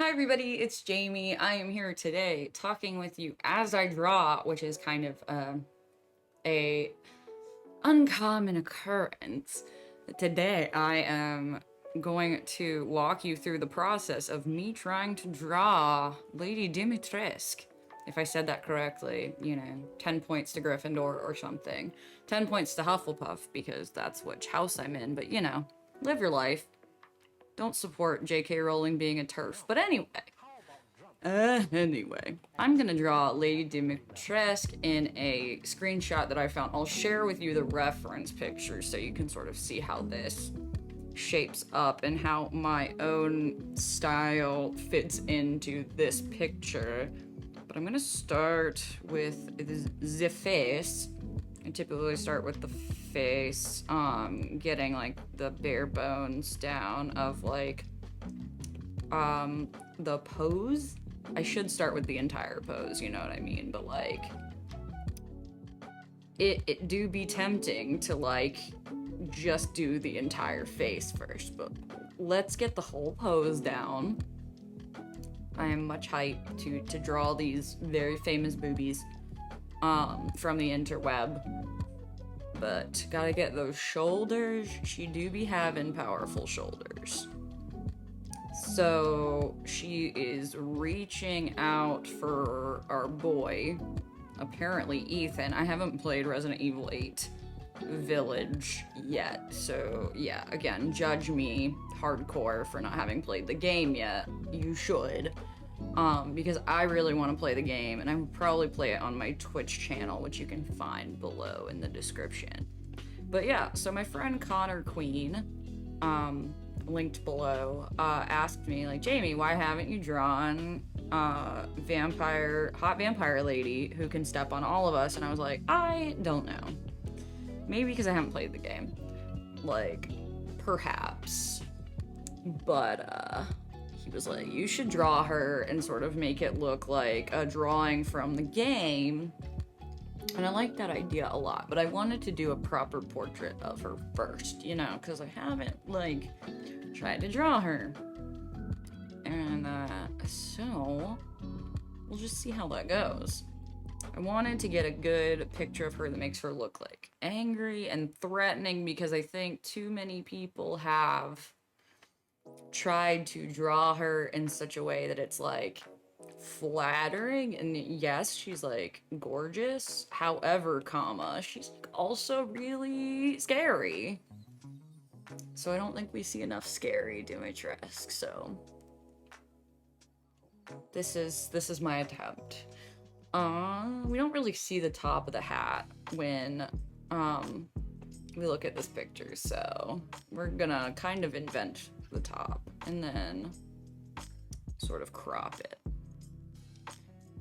Hi everybody, it's Jamie. I am here today talking with you as I draw, which is kind of a uncommon occurrence. Today I am going to walk you through the process of me trying to draw Lady Dimitrescu. If I said that correctly, 10 points to Gryffindor or something. 10 points to Hufflepuff because that's which house I'm in, but live your life. Don't support J.K. Rowling being a TERF. But anyway, I'm gonna draw Lady Dimitrescu in a screenshot that I found. I'll share with you the reference picture so you can sort of see how this shapes up and how my own style fits into this picture. But I'm gonna start with the face. I typically start with the face, getting like the bare bones down of like the pose. I should start with the entire pose, you know what I mean? But like it do be tempting to like just do the entire face first, but let's get the whole pose down. I am much hyped to draw these very famous boobies from the interweb. But gotta get those shoulders. She do be having powerful shoulders. So she is reaching out for our boy, apparently Ethan. I haven't played Resident Evil 8 Village yet, so yeah, again, judge me hardcore for not having played the game yet. You should. Because I really want to play the game, and I will probably play it on my Twitch channel, which you can find below in the description. But yeah, so my friend Connor Queen, linked below, asked me, like, Jamie, why haven't you drawn hot vampire lady who can step on all of us? And I was like, I don't know. Maybe because I haven't played the game. Like, perhaps. But, he was like, you should draw her and sort of make it look like a drawing from the game. And I like that idea a lot, but I wanted to do a proper portrait of her first, because I haven't, like, tried to draw her. And, so we'll just see how that goes. I wanted to get a good picture of her that makes her look, like, angry and threatening, because I think too many people have tried to draw her in such a way that it's like flattering, and yes, she's like gorgeous, however, she's like also really scary. So I don't think we see enough scary Dimitrescu, so this is my attempt. We don't really see the top of the hat when we look at this picture, so we're gonna kind of invent the top and then sort of crop it.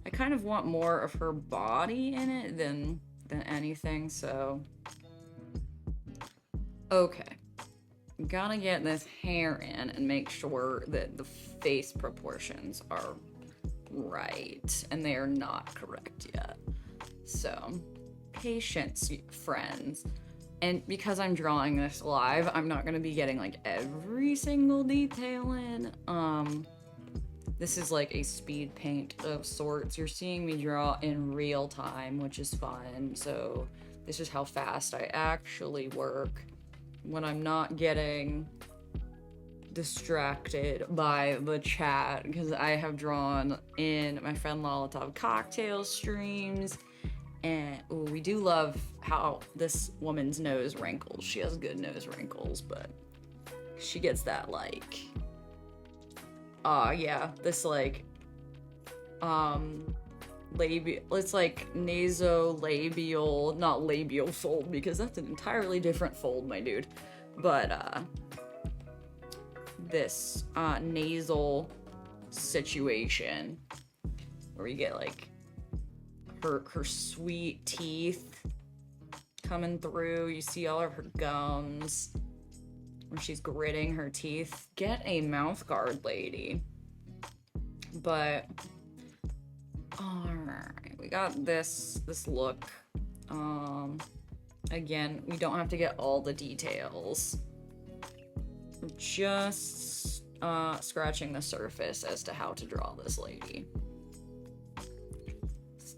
I kind of want more of her body in it than anything, so okay. Gotta get this hair in and make sure that the face proportions are right, and they are not correct yet. So, patience, friends. And because I'm drawing this live, I'm not gonna be getting like every single detail in. This is like a speed paint of sorts. You're seeing me draw in real time, which is fun. So this is how fast I actually work when I'm not getting distracted by the chat, because I have drawn in my friend Molotov Cocktail streams. And we do love how this woman's nose wrinkles. She has good nose wrinkles, but she gets that like, this like, labial, it's like nasolabial, not labial fold, because that's an entirely different fold, my dude. But, this, nasal situation where you get like, her sweet teeth coming through. You see all of her gums when she's gritting her teeth. Get a mouth guard, lady. But alright, we got this look. Again, we don't have to get all the details. Just scratching the surface as to how to draw this lady.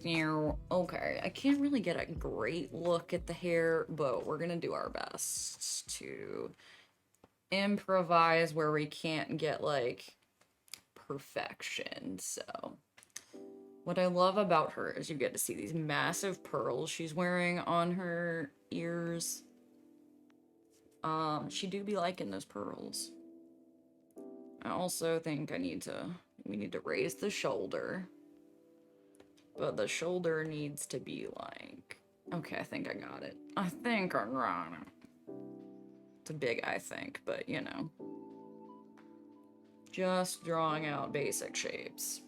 Okay, I can't really get a great look at the hair, but we're gonna do our best to improvise where we can't get, like, perfection. So what I love about her is you get to see these massive pearls she's wearing on her ears. She do be liking those pearls. I also think we need to raise the shoulder. But the shoulder needs to be like, okay, I think I got it. I think I got it. It's a big I think, but you know. Just drawing out basic shapes.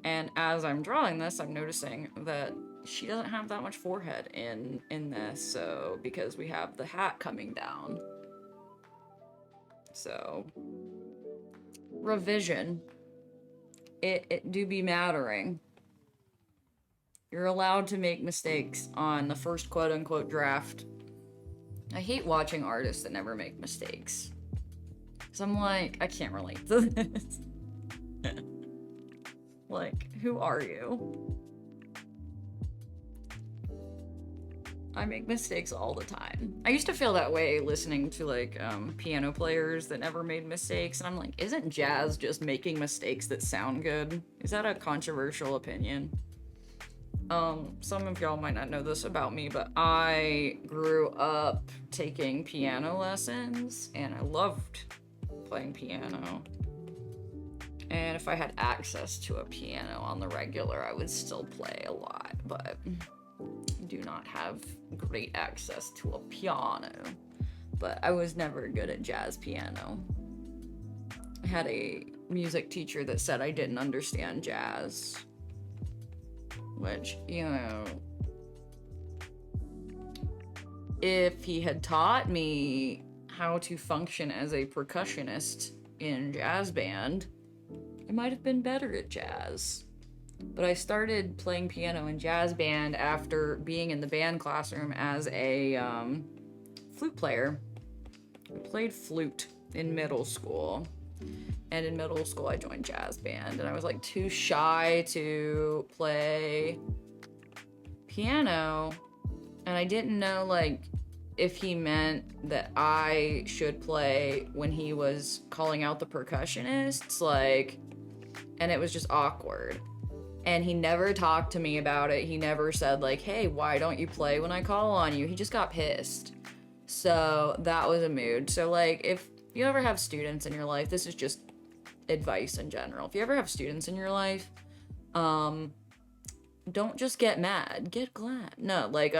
And as I'm drawing this, I'm noticing that she doesn't have that much forehead in this, so because we have the hat coming down. So revision. It do be mattering. You're allowed to make mistakes on the first quote-unquote draft. I hate watching artists that never make mistakes. So I'm like, I can't relate to this. Like, who are you? I make mistakes all the time. I used to feel that way listening to, like, piano players that never made mistakes, and I'm like, isn't jazz just making mistakes that sound good? Is that a controversial opinion? Some of y'all might not know this about me, but I grew up taking piano lessons, and I loved playing piano. And if I had access to a piano on the regular, I would still play a lot, but I do not have great access to a piano. But I was never good at jazz piano. I had a music teacher that said I didn't understand jazz. Which, you know, if he had taught me how to function as a percussionist in jazz band, I might have been better at jazz. But I started playing piano in jazz band after being in the band classroom as a flute player. I played flute in middle school. And in middle school, I joined jazz band, and I was like too shy to play piano, and I didn't know like if he meant that I should play when he was calling out the percussionists, like, and it was just awkward. And he never talked to me about it. He never said like, hey, why don't you play when I call on you? He just got pissed. So that was a mood. So like, if you ever have students in your life, this is just advice in general. If you ever have students in your life, don't just get mad, get glad. No, like,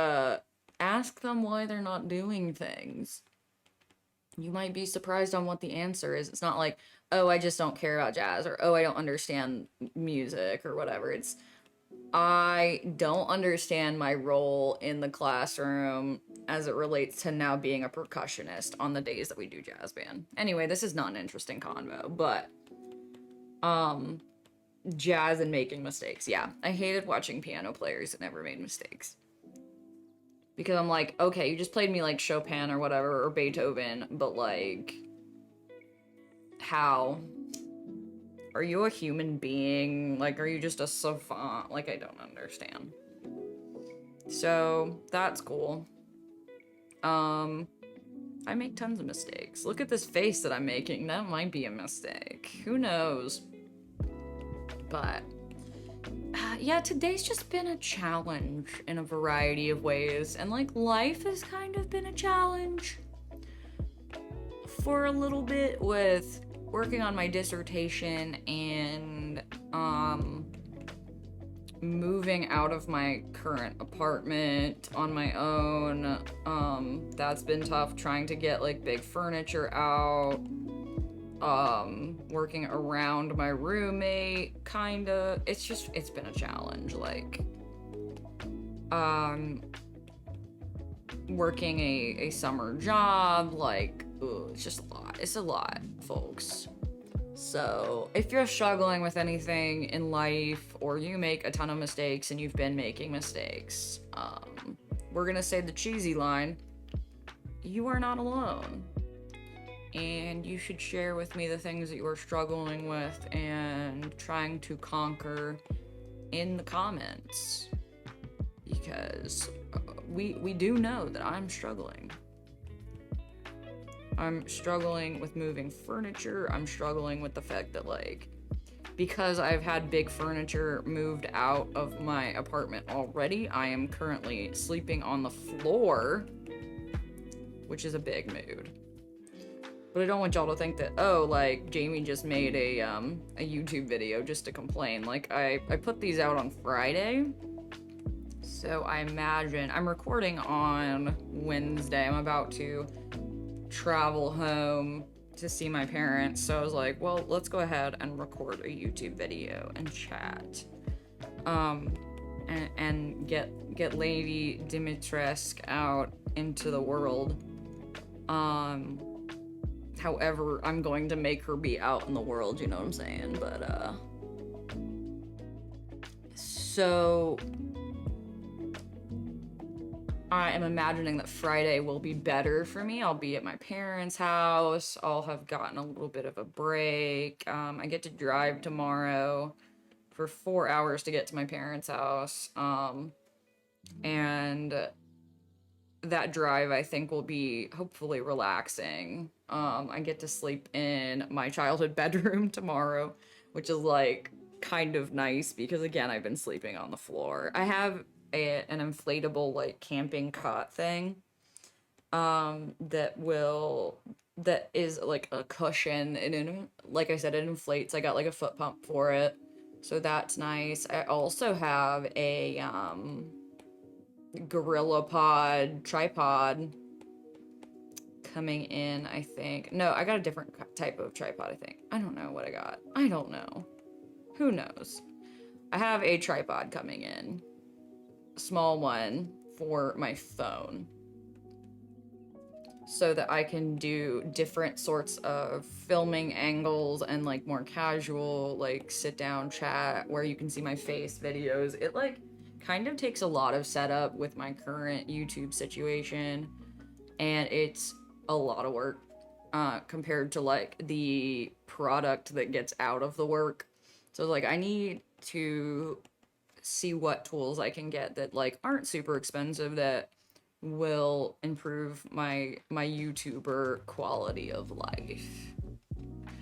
ask them why they're not doing things. You might be surprised on what the answer is. It's not like, oh, I just don't care about jazz, or oh, I don't understand music, or whatever. It's, I don't understand my role in the classroom as it relates to now being a percussionist on the days that we do jazz band. Anyway, this is not an interesting convo, but jazz and making mistakes. Yeah, I hated watching piano players that never made mistakes. Because I'm like, okay, you just played me like Chopin or whatever, or Beethoven, but like, how? Are you a human being? Like, are you just a savant? Like, I don't understand. So, that's cool. I make tons of mistakes. Look at this face that I'm making. That might be a mistake. Who knows? But, yeah, today's just been a challenge in a variety of ways. And, like, life has kind of been a challenge for a little bit with working on my dissertation and, moving out of my current apartment on my own. That's been tough, trying to get like big furniture out, working around my roommate, kinda. It's been a challenge, like, working a summer job, like, ugh, it's just a lot. It's a lot, folks. So, if you're struggling with anything in life, or you make a ton of mistakes and you've been making mistakes, we're gonna say the cheesy line, you are not alone. and you should share with me the things that you are struggling with and trying to conquer in the comments, because we do know that I'm struggling. I'm struggling with moving furniture. I'm struggling with the fact that, like, because I've had big furniture moved out of my apartment already, I am currently sleeping on the floor, which is a big mood. But I don't want y'all to think that, oh, like, Jamie just made a YouTube video just to complain. Like, I put these out on Friday, so I imagine I'm recording on Wednesday. I'm about to travel home to see my parents, so I was like, well, let's go ahead and record a YouTube video and chat, and get Lady Dimitrescu out into the world. However, I'm going to make her be out in the world, you know what I'm saying? But so I am imagining that Friday will be better for me. I'll be at my parents' house. I'll have gotten a little bit of a break. I get to drive tomorrow for 4 hours to get to my parents' house. And that drive, I think, will be hopefully relaxing. I get to sleep in my childhood bedroom tomorrow, which is, like, kind of nice because, again, I've been sleeping on the floor. I have an inflatable, like, camping cot thing that is like a cushion, and like I said, it inflates. I got like a foot pump for it, so that's nice. I also have a Gorilla Pod tripod coming in, I think. No, I got a different type of tripod, I think. I don't know what I got. I don't know. Who knows? I have a tripod coming in. Small one for my phone, so that I can do different sorts of filming angles and, like, more casual, like, sit down chat where you can see my face videos. It, like, kind of takes a lot of setup with my current YouTube situation, and it's a lot of work compared to, like, the product that gets out of the work. So, like, I need to see what tools I can get that, like, aren't super expensive, that will improve my YouTuber quality of life.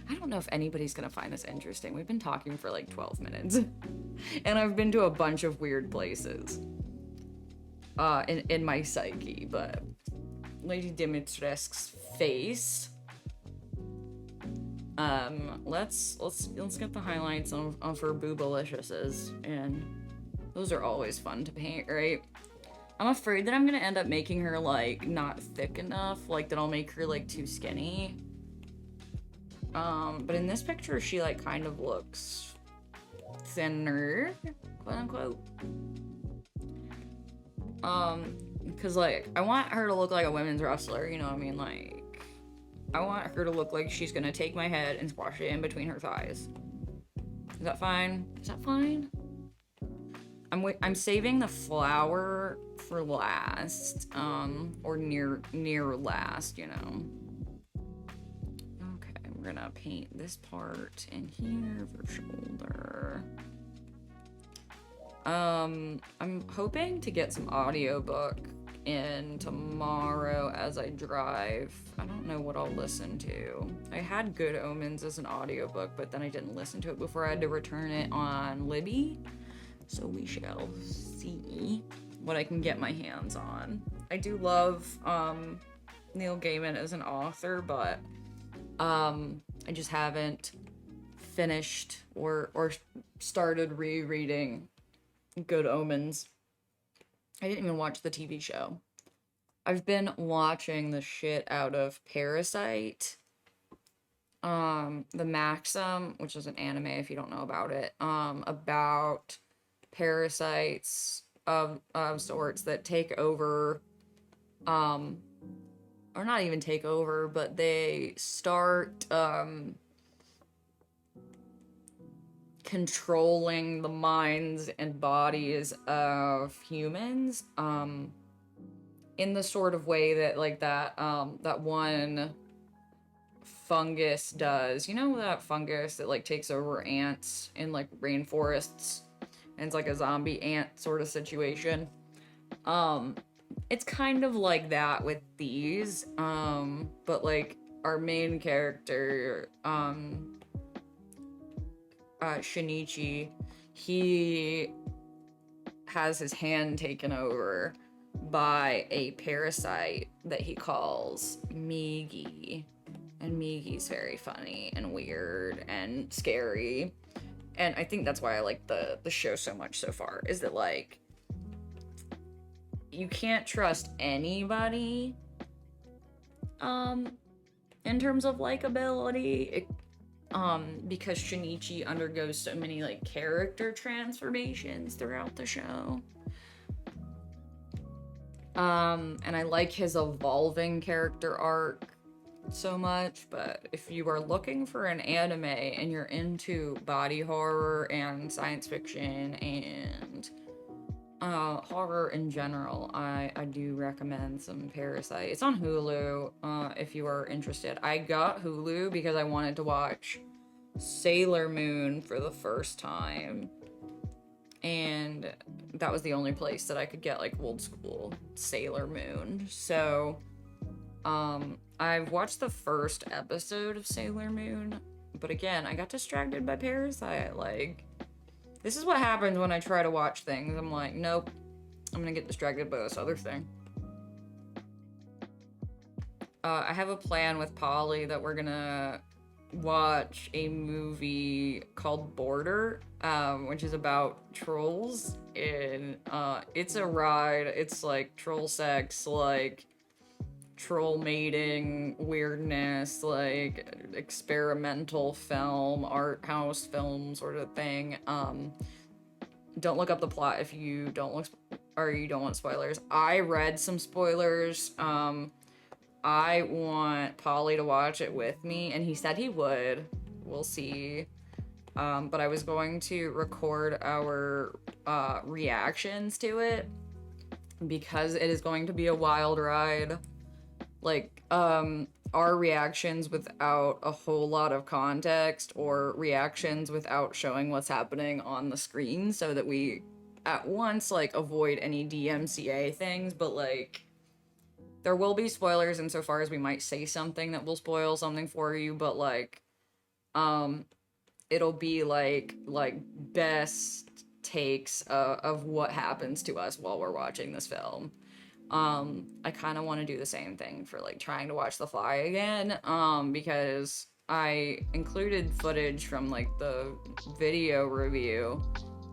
I don't know if anybody's gonna find this interesting. We've been talking for like 12 minutes. And I've been to a bunch of weird places in my psyche, but Lady Dimitrescu's face. Let's get the highlights of her boobaliciouses, and those are always fun to paint, right? I'm afraid that I'm gonna end up making her, like, not thick enough, like, that I'll make her, like, too skinny. But in this picture, she, like, kind of looks thinner, quote unquote. Because, like, I want her to look like a women's wrestler, you know what I mean? Like, I want her to look like she's gonna take my head and squash it in between her thighs. Is that fine? Is that fine? I'm saving the flower for last, or near last, you know. Okay, we're gonna paint this part in here for shoulder. I'm hoping to get some audiobook in tomorrow as I drive. I don't know what I'll listen to. I had Good Omens as an audiobook, but then I didn't listen to it before I had to return it on Libby. So we shall see what I can get my hands on. I do love Neil Gaiman as an author, but I just haven't finished or started rereading Good Omens. I didn't even watch the TV show. I've been watching the shit out of Parasite. The Maxim, which is an anime if you don't know about it, about parasites of sorts that take over, or not even take over, but they start controlling the minds and bodies of humans, in the sort of way that, like, that one fungus does. You know that fungus that like takes over ants in like rainforests? And it's like a zombie ant sort of situation. It's kind of like that with these. But like our main character, Shinichi, he has his hand taken over by a parasite that he calls Migi. And Migi's very funny and weird and scary. And I think that's why I like the show so much so far, is that like you can't trust anybody in terms of likability. Because Shinichi undergoes so many like character transformations throughout the show. And I like his evolving character arc so much, but if you are looking for an anime and you're into body horror and science fiction and horror in general, I do recommend some Parasite. It's on Hulu, if you are interested. I got Hulu because I wanted to watch Sailor Moon for the first time, and that was the only place that I could get like old school Sailor Moon. So I've watched the first episode of Sailor Moon, but again, I got distracted by Parasite. Like, this is what happens when I try to watch things. I'm like, nope, I'm gonna get distracted by this other thing. I have a plan with Polly that we're gonna watch a movie called Border, which is about trolls. And it's a ride. It's like troll sex, like troll mating weirdness, like experimental film, art house film sort of thing. Don't look up the plot if you don't want spoilers. I read some spoilers. I want Polly to watch it with me, and he said he would. We'll see. But I was going to record our reactions to it because it is going to be a wild ride. Like, our reactions without a whole lot of context, or reactions without showing what's happening on the screen, so that we at once like avoid any DMCA things, but like there will be spoilers insofar as we might say something that will spoil something for you, but like it'll be like best takes of what happens to us while we're watching this film. I kind of want to do the same thing for like trying to watch The Fly again, because I included footage from like the video review,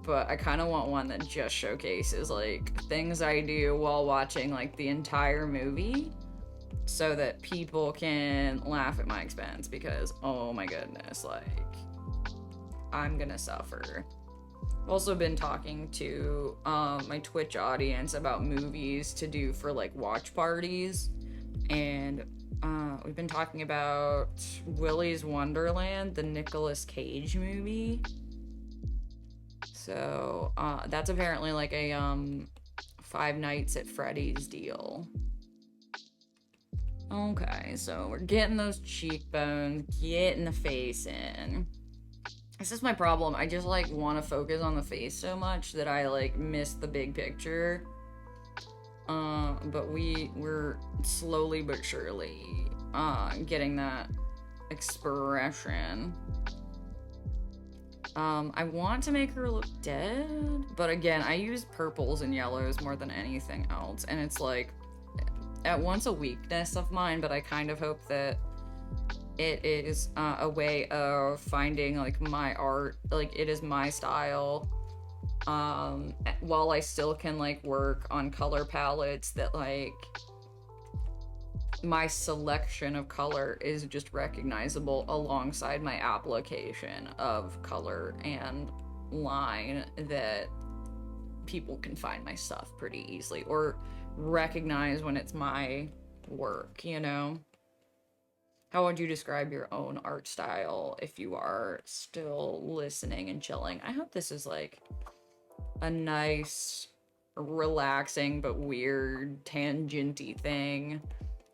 but I kind of want one that just showcases like things I do while watching like the entire movie, so that people can laugh at my expense, because oh my goodness, like I'm gonna suffer. I've also been talking to my Twitch audience about movies to do for like watch parties, and we've been talking about Willy's Wonderland, the Nicolas Cage movie. So that's apparently like a Five Nights at Freddy's deal. Okay, so we're getting those cheekbones, getting the face in. This is my problem. I just like want to focus on the face so much that I like miss the big picture. But we're slowly but surely getting that expression. I want to make her look dead, but again, I use purples and yellows more than anything else, and it's like at once a weakness of mine, but I kind of hope that it is a way of finding like my art, like it is my style, while I still can like work on color palettes that like my selection of color is just recognizable alongside my application of color and line, that people can find my stuff pretty easily or recognize when it's my work, you know? How would you describe your own art style if you are still listening and chilling? I hope this is like a nice, relaxing, but weird, tangenty thing.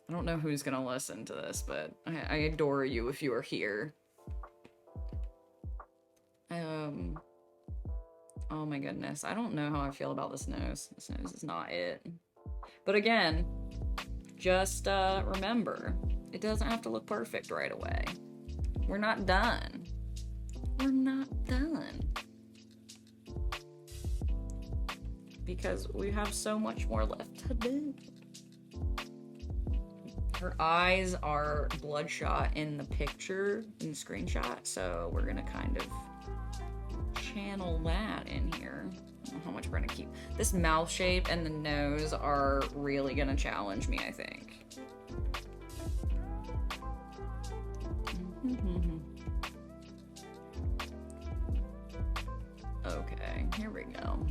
I don't know who's gonna listen to this, but I adore you if you are here. Oh my goodness. I don't know how I feel about this nose. This nose is not it. But again, just remember, it doesn't have to look perfect right away. We're not done. We're not done. Because we have so much more left to do. Her eyes are bloodshot in the picture, in the screenshot, so we're gonna kind of channel that in here. I don't know how much we're gonna keep. This mouth shape and the nose are really gonna challenge me, I think. Okay, here we go.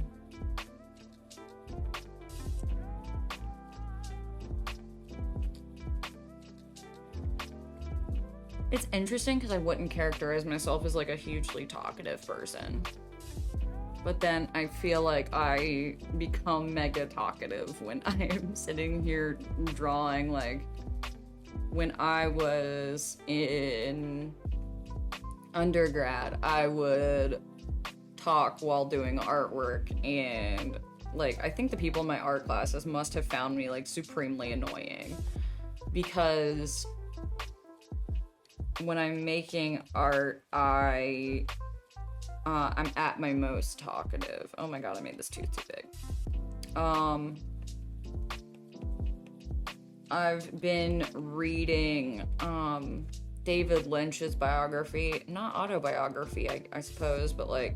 It's interesting because I wouldn't characterize myself as like a hugely talkative person. But then I feel like I become mega talkative when I'm sitting here drawing. Like, when I was in undergrad, I would talk while doing artwork, and like, I think the people in my art classes must have found me like supremely annoying, because when I'm making art, I'm at my most talkative. Oh my god, I made this tooth too big. I've been reading David Lynch's biography, not autobiography, I suppose, but like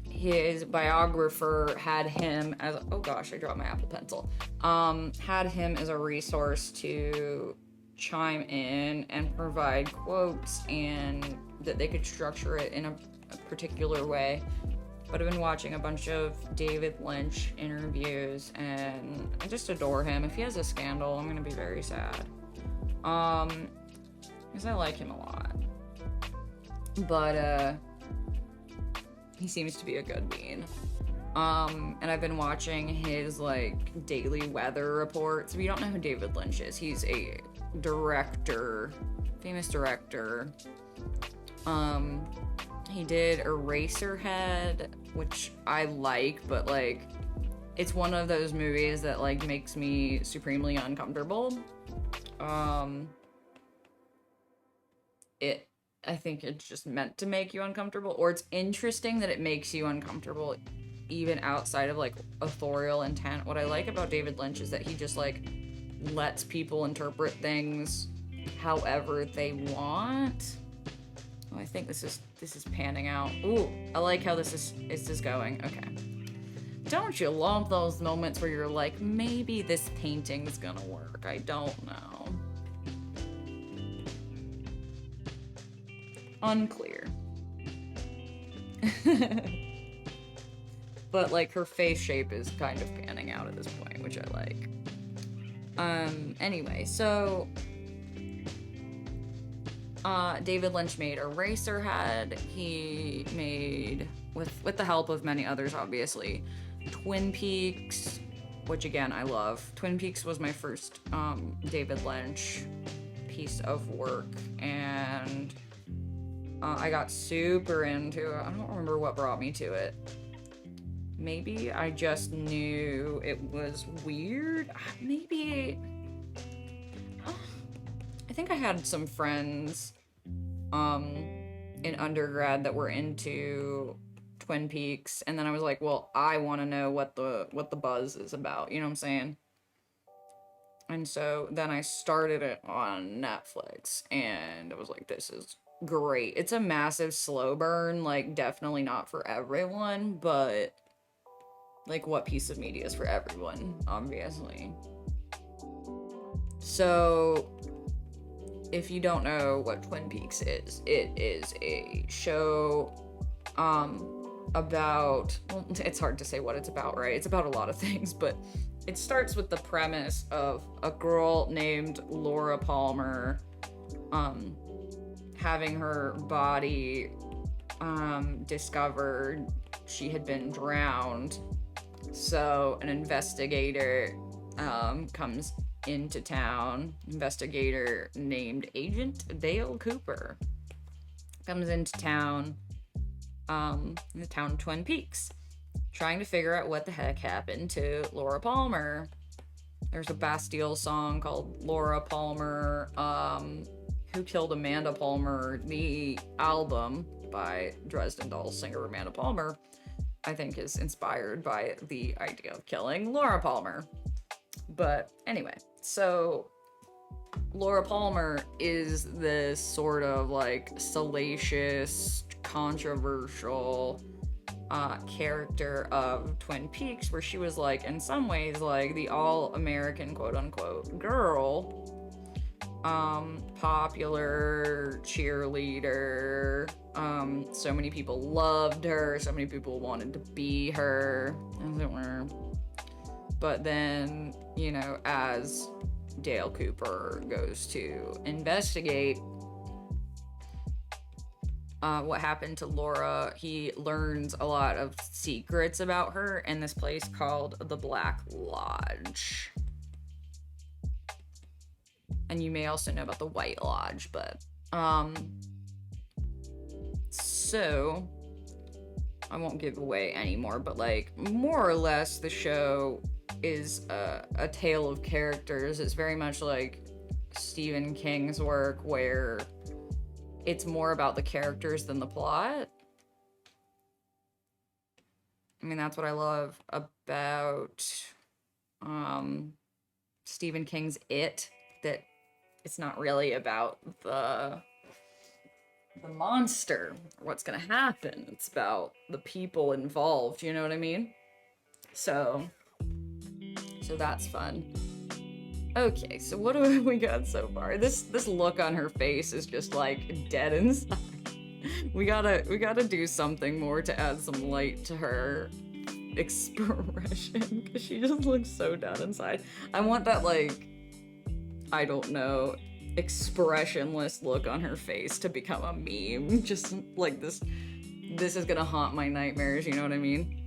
his biographer had him as, oh gosh, I dropped my Apple Pencil. Had him as a resource to chime in and provide quotes, and that they could structure it in a particular way. But I've been watching a bunch of David Lynch interviews, and I just adore him. If he has a scandal, I'm gonna be very sad. Because I like him a lot. But, he seems to be a good bean. And I've been watching his, like, daily weather reports. If you don't know who David Lynch is, he's a director, famous director. He did Eraserhead, which I like, but like, it's one of those movies that like makes me supremely uncomfortable. I think it's just meant to make you uncomfortable, or it's interesting that it makes you uncomfortable even outside of like authorial intent. What I like about David Lynch is that he just like lets people interpret things however they want. Oh, I think this is panning out. Ooh, I like how this is going. Okay. Don't you love those moments where you're like, maybe this painting's gonna work? I don't know. Unclear. But like, her face shape is kind of panning out at this point, which I like. Anyway, so David Lynch made Eraserhead. He made, with the help of many others, obviously, Twin Peaks, which again I love. Twin Peaks was my first David Lynch piece of work, and I got super into it. I don't remember what brought me to it. Maybe I just knew it was weird. Maybe I think I had some friends in undergrad that were into Twin Peaks, and then I was like, well, I want to know what the buzz is about, you know what I'm saying? And so then I started it on Netflix, and I was like, this is great. It's a massive slow burn, like, definitely not for everyone, but like, what piece of media is for everyone, obviously. So if you don't know what Twin Peaks is, it is a show about, well, it's hard to say what it's about, right? It's about a lot of things, but it starts with the premise of a girl named Laura Palmer having her body discovered. She had been drowned, so an investigator comes into town. Investigator named Agent Dale Cooper comes into town, in the town of Twin Peaks, trying to figure out what the heck happened to Laura Palmer. There's a Bastille song called Laura Palmer, Who Killed Amanda Palmer. The album by Dresden Dolls singer Amanda Palmer, I think, is inspired by the idea of killing Laura Palmer. But anyway, so Laura Palmer is this sort of like salacious, controversial character of Twin Peaks, where she was like, in some ways, like the all-American quote-unquote girl, popular cheerleader. So many people loved her, so many people wanted to be her, as it were. But then, you know, as Dale Cooper goes to investigate what happened to Laura, he learns a lot of secrets about her in this place called the Black Lodge. And you may also know about the White Lodge, but so I won't give away anymore, but like more or less the show is a tale of characters. It's very much like Stephen King's work, where it's more about the characters than the plot. I mean, that's what I love about Stephen King's It, that it's not really about the monster or what's gonna happen. It's about the people involved, you know what I mean? So that's fun. Okay, so what do we got so far? This look on her face is just like dead inside. We gotta do something more to add some light to her expression, because she just looks so dead inside. I want that, like, I don't know, expressionless look on her face to become a meme. Just like this is gonna haunt my nightmares, you know what I mean?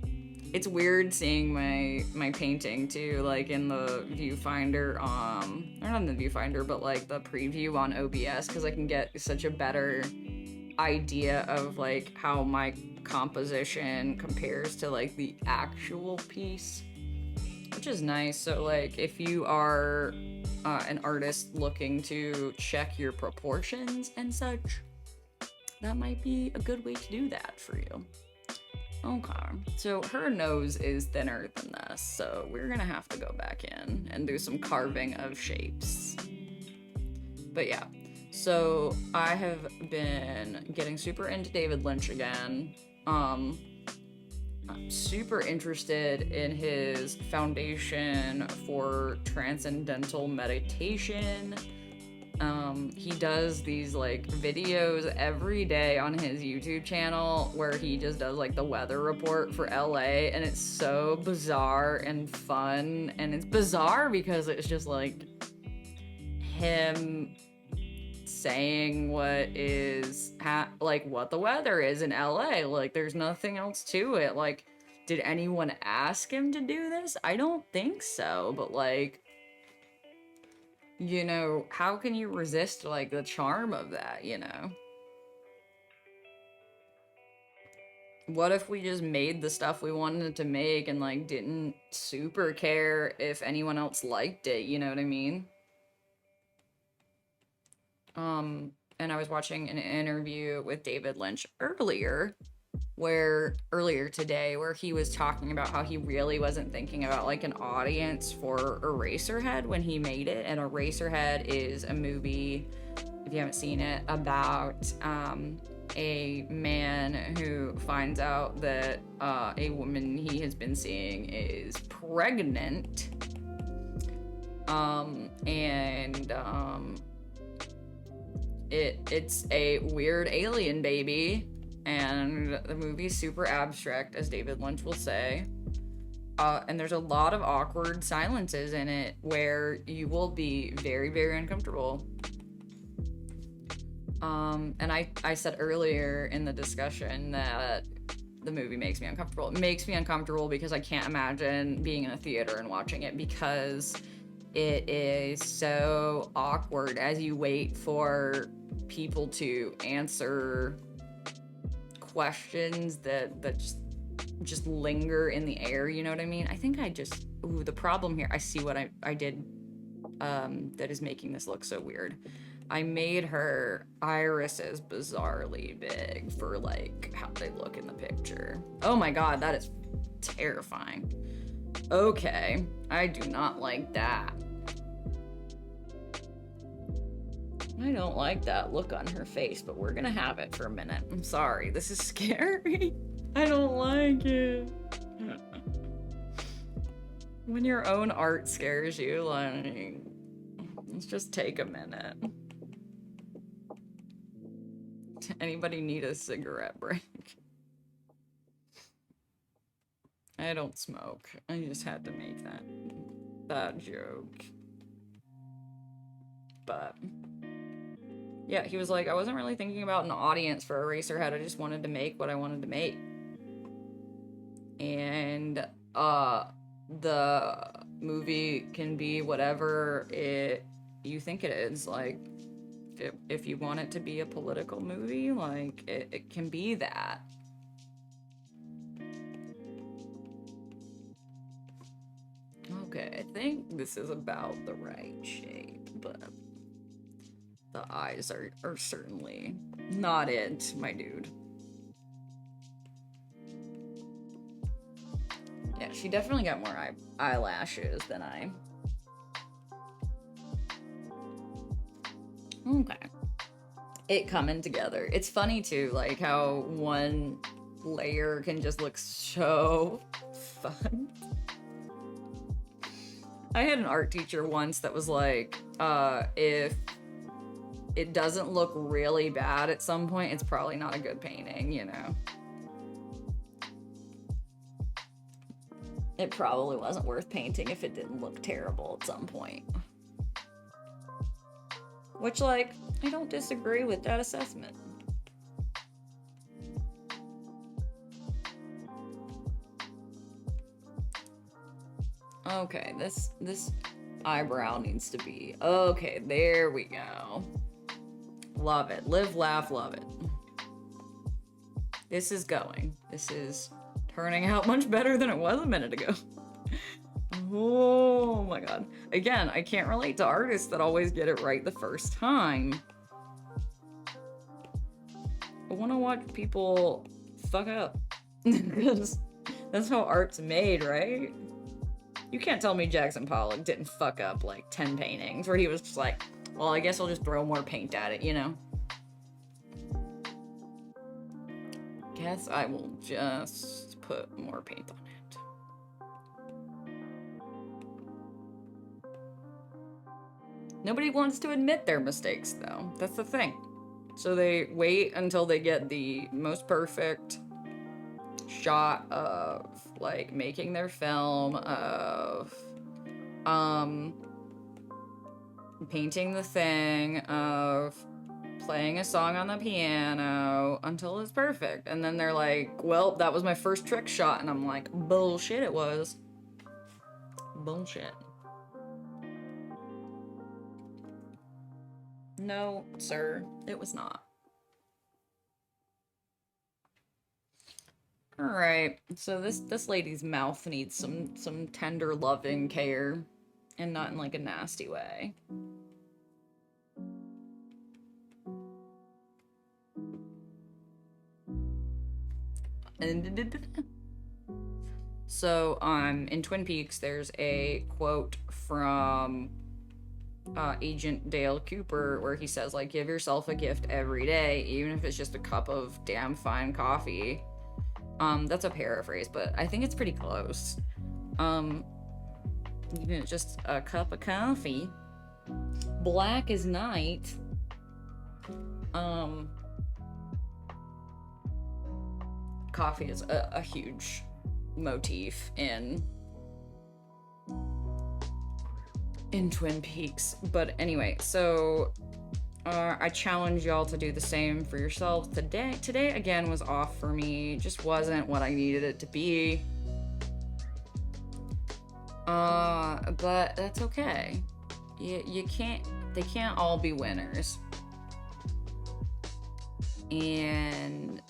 It's weird seeing my painting too, like in the viewfinder, or not in the viewfinder, but like the preview on OBS, because I can get such a better idea of like how my composition compares to like the actual piece, which is nice. So like if you are an artist looking to check your proportions and such, that might be a good way to do that for you. Okay, so her nose is thinner than this, so we're gonna have to go back in and do some carving of shapes. But yeah, so I have been getting super into David Lynch again. I'm super interested in his foundation for transcendental meditation. He does these like videos every day on his YouTube channel where he just does like the weather report for LA, and it's so bizarre and fun. And it's bizarre because it's just like him saying what is like what the weather is in LA. Like there's nothing else to it. Like, did anyone ask him to do this? I don't think so, but like, you know, how can you resist like the charm of that, you know? What if we just made the stuff we wanted to make and like didn't super care if anyone else liked it, you know what I mean? And I was watching an interview with David Lynch earlier today, where he was talking about how he really wasn't thinking about like an audience for Eraserhead when he made it. And Eraserhead is a movie, if you haven't seen it, about a man who finds out that a woman he has been seeing is pregnant, it's a weird alien baby. And the movie's super abstract, as David Lynch will say. And there's a lot of awkward silences in it where you will be very, very uncomfortable. And I said earlier in the discussion that the movie makes me uncomfortable. It makes me uncomfortable because I can't imagine being in a theater and watching it, because It is so awkward as you wait for people to answer questions that just linger in the air, you know what I mean? I think the problem here, I see what I did that is making this look so weird. I made her irises bizarrely big for like how they look in the picture. Oh my god, that is terrifying. Okay, I do not like that. I don't like that look on her face, but we're gonna have it for a minute. I'm sorry, this is scary. I don't like it. When your own art scares you, like, let's just take a minute. Anybody need a cigarette break? I don't smoke. I just had to make that joke. But yeah, he was like, I wasn't really thinking about an audience for Eraserhead. I just wanted to make what I wanted to make. And the movie can be whatever you think it is. Like, if you want it to be a political movie, like, it can be that. Okay, I think this is about the right shape, but the eyes are certainly not it, my dude. Yeah, she definitely got more eyelashes than I. Okay. It coming together. It's funny too, like how one layer can just look so fun. I had an art teacher once that was like, if it doesn't look really bad at some point, it's probably not a good painting, you know? It probably wasn't worth painting if it didn't look terrible at some point. Which, like, I don't disagree with that assessment. Okay, this eyebrow needs to be... Okay, there we go. Love it. Live, laugh, love it. This is going. This is turning out much better than it was a minute ago. Oh my god. Again, I can't relate to artists that always get it right the first time. I want to watch people fuck up. Because that's how art's made, right? You can't tell me Jackson Pollock didn't fuck up like 10 paintings where he was just like, well, I guess I'll just throw more paint at it, you know? Guess I will just put more paint on it. Nobody wants to admit their mistakes, though. That's the thing. So they wait until they get the most perfect shot of, like, making their film, of, painting the thing, of playing a song on the piano until it's perfect. And then they're like, well, that was my first trick shot. And I'm like, bullshit it was. Bullshit. No, sir, it was not. All right, so this lady's mouth needs some tender, loving care, and not in like a nasty way. So, in Twin Peaks, there's a quote from Agent Dale Cooper where he says, like, give yourself a gift every day, even if it's just a cup of damn fine coffee. That's a paraphrase, but I think it's pretty close. Even just a cup of coffee. Black is night. Coffee is a huge motif in Twin Peaks. But anyway, so I challenge y'all to do the same for yourselves. Today again was off for me. Just wasn't what I needed it to be. But that's okay. You can't, they can't all be winners. And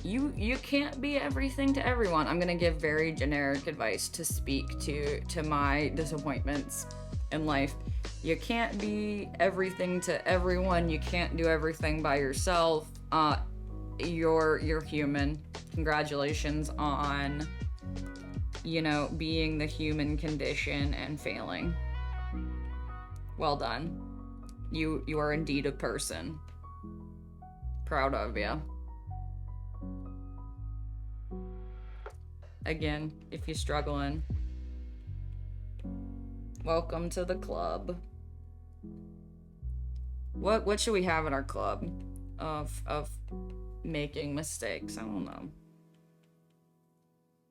you can't be everything to everyone. I'm gonna give very generic advice to speak to my disappointments in life. You can't be everything to everyone. You can't do everything by yourself. You're human. Congratulations on, you know, being the human condition and failing. Well done. You are indeed a person. Proud of you. Again, if you're struggling, welcome to the club. What should we have in our club of making mistakes? I don't know.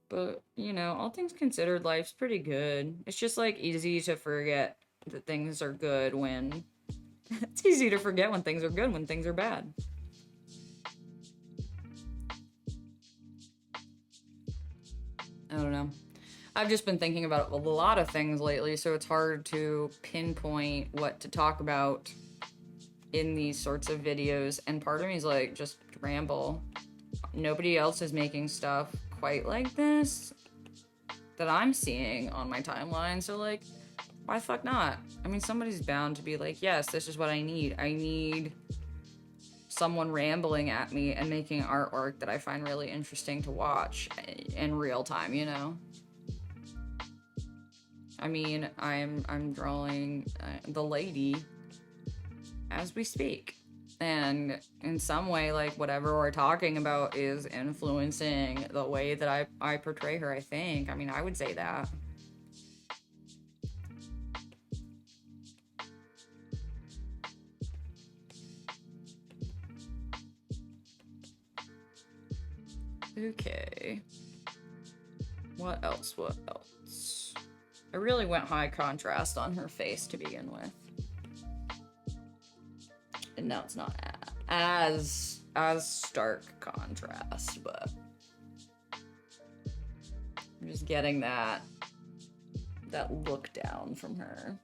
But, you know, all things considered, life's pretty good. It's just, like, easy to forget that things are good when... It's easy to forget when things are good when things are bad. I don't know. I've just been thinking about a lot of things lately, so it's hard to pinpoint what to talk about in these sorts of videos, and part of me is like, just ramble. Nobody else is making stuff quite like this that I'm seeing on my timeline, so like, why the fuck not? I mean, somebody's bound to be like, yes, this is what I need. I need someone rambling at me and making artwork that I find really interesting to watch in real time, you know? I mean, I'm drawing the lady as we speak. And in some way, like, whatever we're talking about is influencing the way that I portray her, I think. I mean, I would say that. Okay. What else? What else? I really went high contrast on her face to begin with. And now it's not as stark contrast, but I'm just getting that look down from her.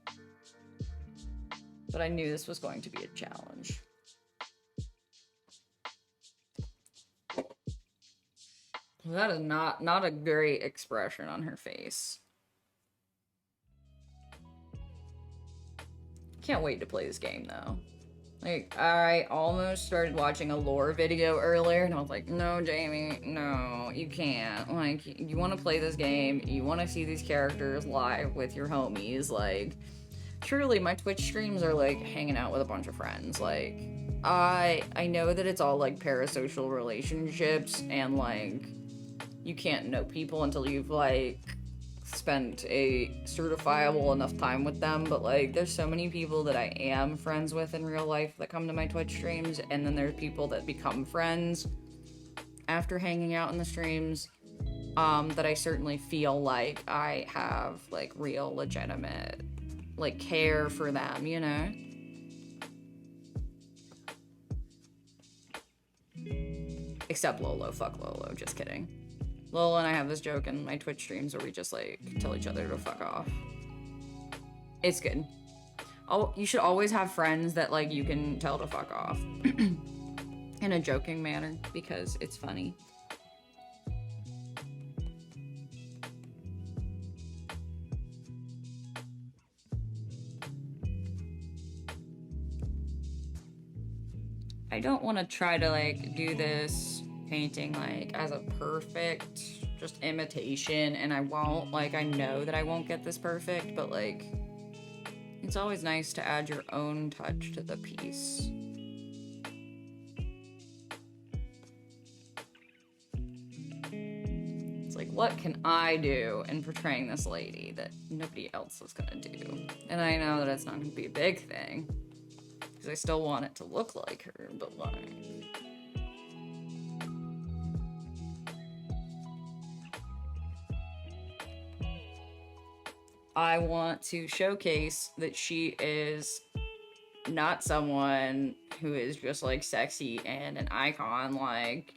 But I knew this was going to be a challenge. That is not a great expression on her face. Can't wait to play this game though. Like, I almost started watching a lore video earlier, and I was like, no, Jamie, no, you can't. Like, you want to play this game, you want to see these characters live with your homies, like, truly, my Twitch streams are, like, hanging out with a bunch of friends, like, I know that it's all, like, parasocial relationships, and, like, you can't know people until you've, like, spent a certifiable enough time with them, but like there's so many people that I am friends with in real life that come to my Twitch streams, and then there's people that become friends after hanging out in the streams, that I certainly feel like I have like real legitimate like care for them, you know? Except Lolo, fuck Lolo, just kidding. Lolo and I have this joke in my Twitch streams where we just, like, tell each other to fuck off. It's good. You should always have friends that, like, you can tell to fuck off. In a joking manner, because it's funny. I don't want to try to, like, do this painting like as a perfect just imitation, and I won't. Like, I know that I won't get this perfect, but like it's always nice to add your own touch to the piece. It's like, what can I do in portraying this lady that nobody else is gonna do? And I know that it's not gonna be a big thing because I still want it to look like her, but like I want to showcase that she is not someone who is just like sexy and an icon. Like,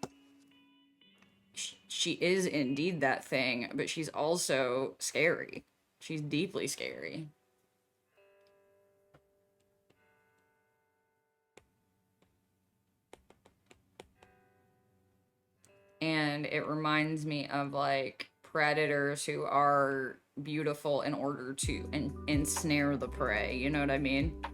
she is indeed that thing, but she's also scary. She's deeply scary. And it reminds me of like predators who are beautiful in order to ensnare the prey. You know what I mean?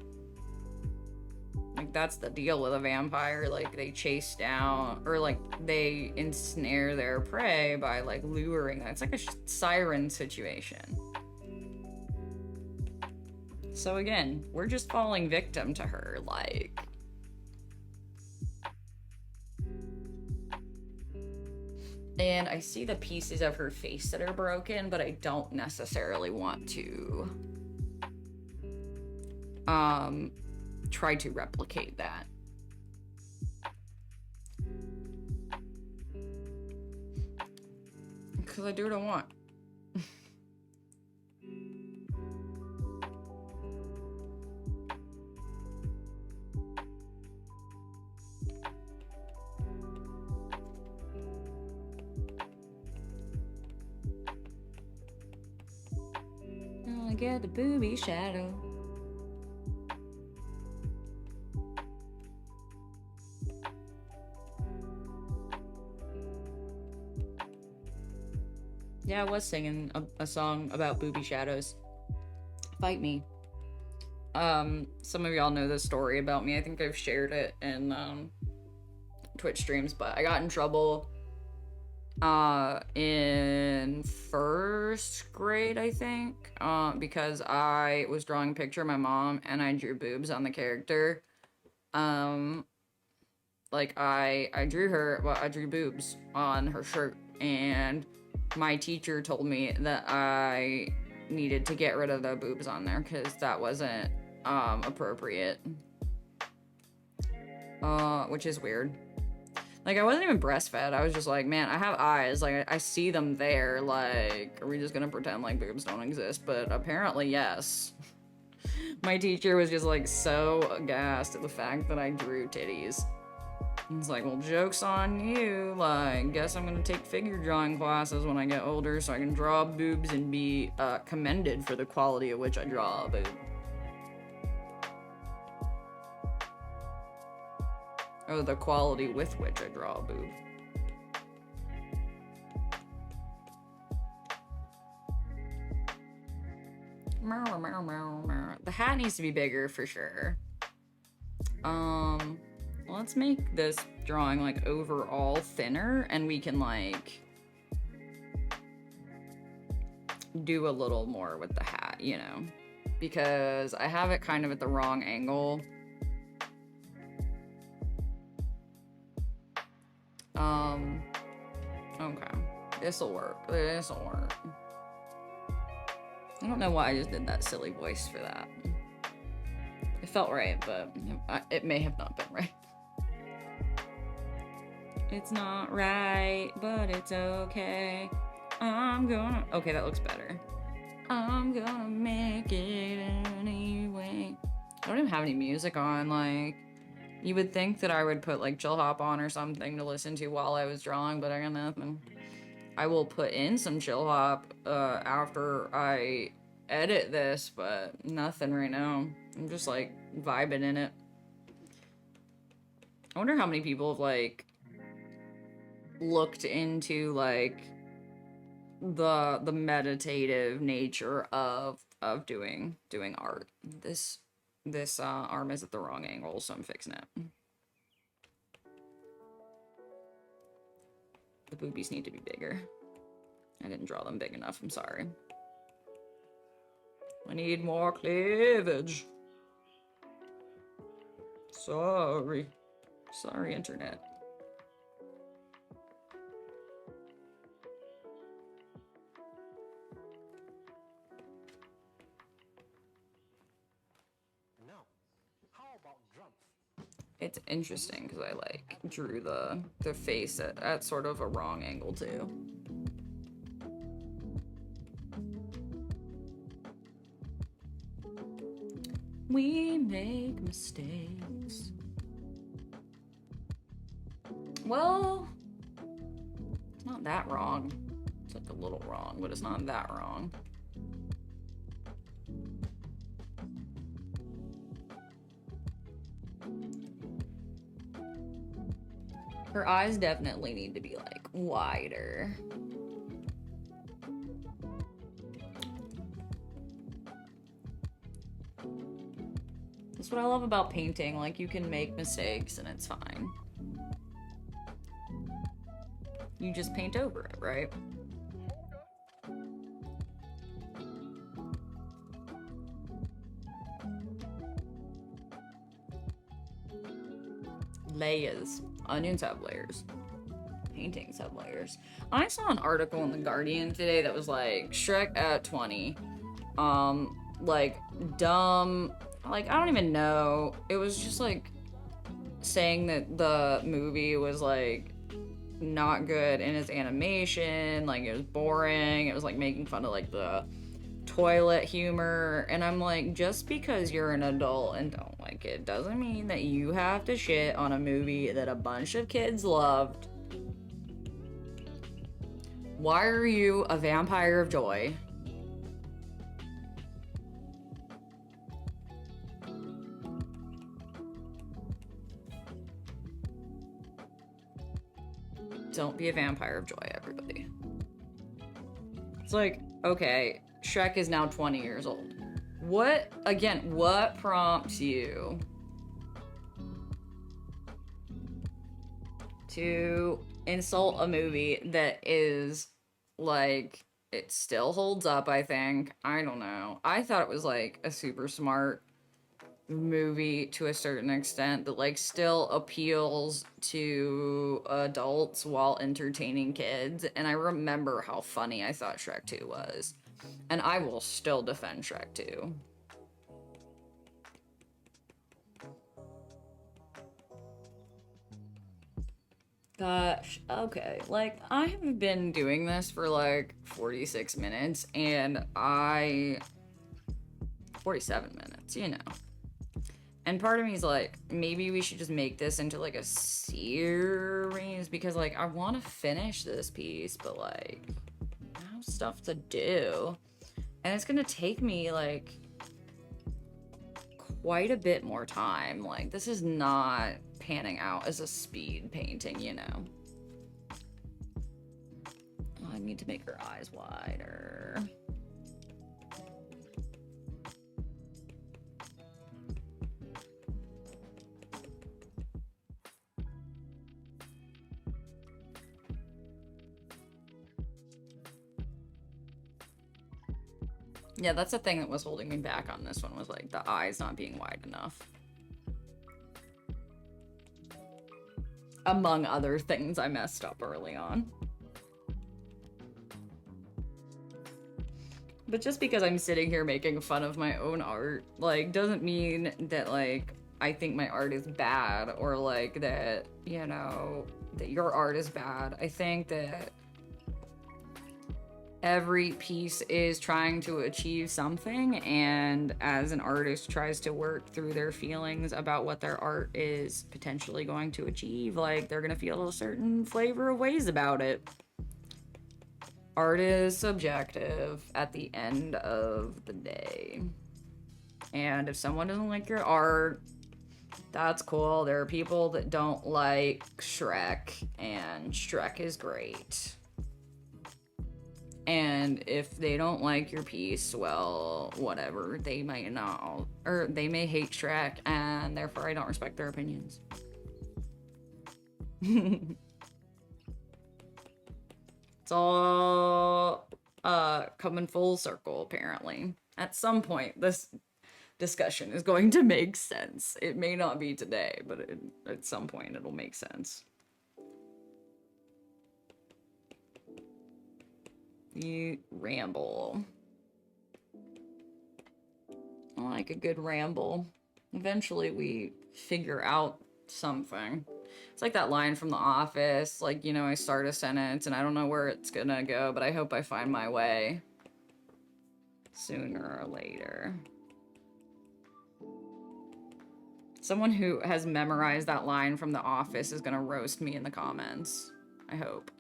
Like that's the deal with a vampire. Like they chase down or like they ensnare their prey by like luring them. It's like a siren situation. So again, we're just falling victim to her. Like, and I see the pieces of her face that are broken, but I don't necessarily want to try to replicate that. Because I do what I want. I get the booby shadow. Yeah, I was singing a song about booby shadows. Fight me. Some of y'all know this story about me. I think I've shared it in Twitch streams, but I got in trouble in first grade, I think, because I was drawing a picture of my mom and I drew boobs on the character. Like I drew her, well, I drew boobs on her shirt, and my teacher told me that I needed to get rid of the boobs on there because that wasn't appropriate, which is weird. Like, I wasn't even breastfed. I was just like, man, I have eyes. Like, I see them there. Like, are we just gonna pretend like boobs don't exist? But apparently, yes. My teacher was just, like, so aghast at the fact that I drew titties. It's like, well, joke's on you. Like, guess I'm gonna take figure drawing classes when I get older so I can draw boobs and be commended for the quality at which I draw a boob. Or the quality with which I draw a boob. The hat needs to be bigger for sure. Let's make this drawing like overall thinner and we can like do a little more with the hat, you know, because I have it kind of at the wrong angle. Okay, this'll work. I don't know why I just did that silly voice for that. It felt right, but it may have not been right. It's not right, but it's okay. Okay, that looks better. I'm gonna make it anyway. I don't even have any music on, like, you would think that I would put, like, chill hop on or something to listen to while I was drawing, but I got nothing. I will put in some chill hop, after I edit this, but nothing right now. I'm just, like, vibing in it. I wonder how many people have, like, looked into, like, the meditative nature of doing art. This arm is at the wrong angle, so I'm fixing it. The boobies need to be bigger. I didn't draw them big enough, I'm sorry. I need more cleavage. Sorry, internet. It's interesting because I like drew the face at sort of a wrong angle too. We make mistakes. Well, It's not that wrong. It's like a little wrong, but it's not that wrong. Her eyes definitely need to be like wider. That's what I love about painting. Like, you can make mistakes and it's fine. You just paint over it, right? Layers. Onions have layers. Paintings have layers. I saw an article in The Guardian today that was like, Shrek at 20. Like, dumb. Like, I don't even know. It was just like saying that the movie was like not good in its animation, like it was boring, it was like making fun of like the toilet humor, and I'm like, just because you're an adult and don't like it doesn't mean that you have to shit on a movie that a bunch of kids loved. Why are you a vampire of joy? Don't be a vampire of joy, everybody. It's like, okay, Shrek is now 20 years old. What prompts you to insult a movie that is, like, it still holds up, I think. I don't know. I thought it was, like, a super smart movie to a certain extent that like still appeals to adults while entertaining kids, and I remember how funny I thought Shrek 2 was, and I will still defend Shrek 2. Gosh, okay, like I have been doing this for like 46 minutes and 47 minutes, you know. And part of me is like, maybe we should just make this into like a series because like I want to finish this piece, but like I have stuff to do. And it's gonna take me like quite a bit more time. Like this is not panning out as a speed painting, you know. Oh, I need to make her eyes wider. Yeah, that's the thing that was holding me back on this one, was like the eyes not being wide enough. Among other things I messed up early on. But just because I'm sitting here making fun of my own art, like, doesn't mean that, like, I think my art is bad, or like that, you know, that your art is bad. I think that every piece is trying to achieve something, and as an artist tries to work through their feelings about what their art is potentially going to achieve, like they're gonna feel a certain flavor of ways about it. Art is subjective at the end of the day, and if someone doesn't like your art, that's cool. There are people that don't like Shrek, and Shrek is great. And if they don't like your piece, well, whatever. They might not, or they may hate Shrek, and therefore I don't respect their opinions. It's all coming full circle, apparently. At some point, this discussion is going to make sense. It may not be today, but at some point it'll make sense. You ramble. I like a good ramble. Eventually we figure out something. It's like that line from The Office, like, you know, I start a sentence and I don't know where it's gonna go, but I hope I find my way sooner or later. Someone who has memorized that line from The Office is gonna roast me in the comments. I hope.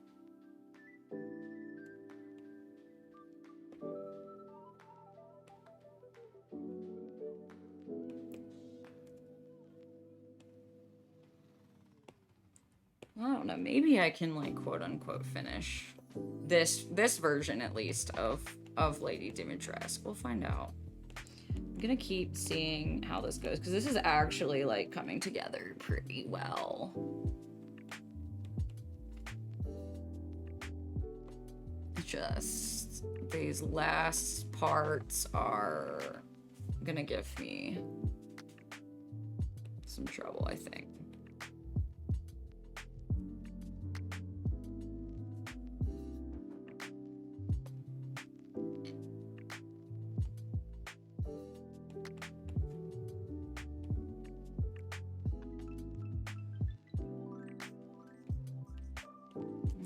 I don't know, maybe I can, like, quote-unquote finish this version, at least, of Lady Dimitrescu. We'll find out. I'm gonna keep seeing how this goes, because this is actually, like, coming together pretty well. Just these last parts are gonna give me some trouble, I think.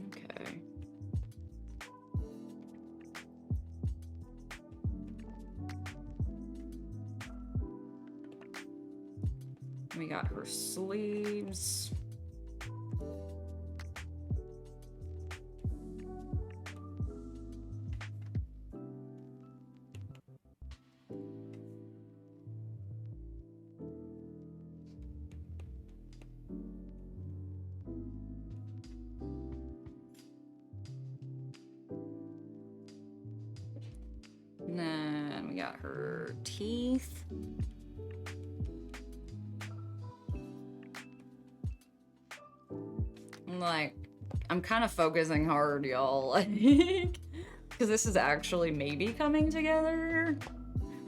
Okay. We got her sleeves. And then we got her teeth. I'm kind of focusing hard, y'all. Like, because this is actually maybe coming together.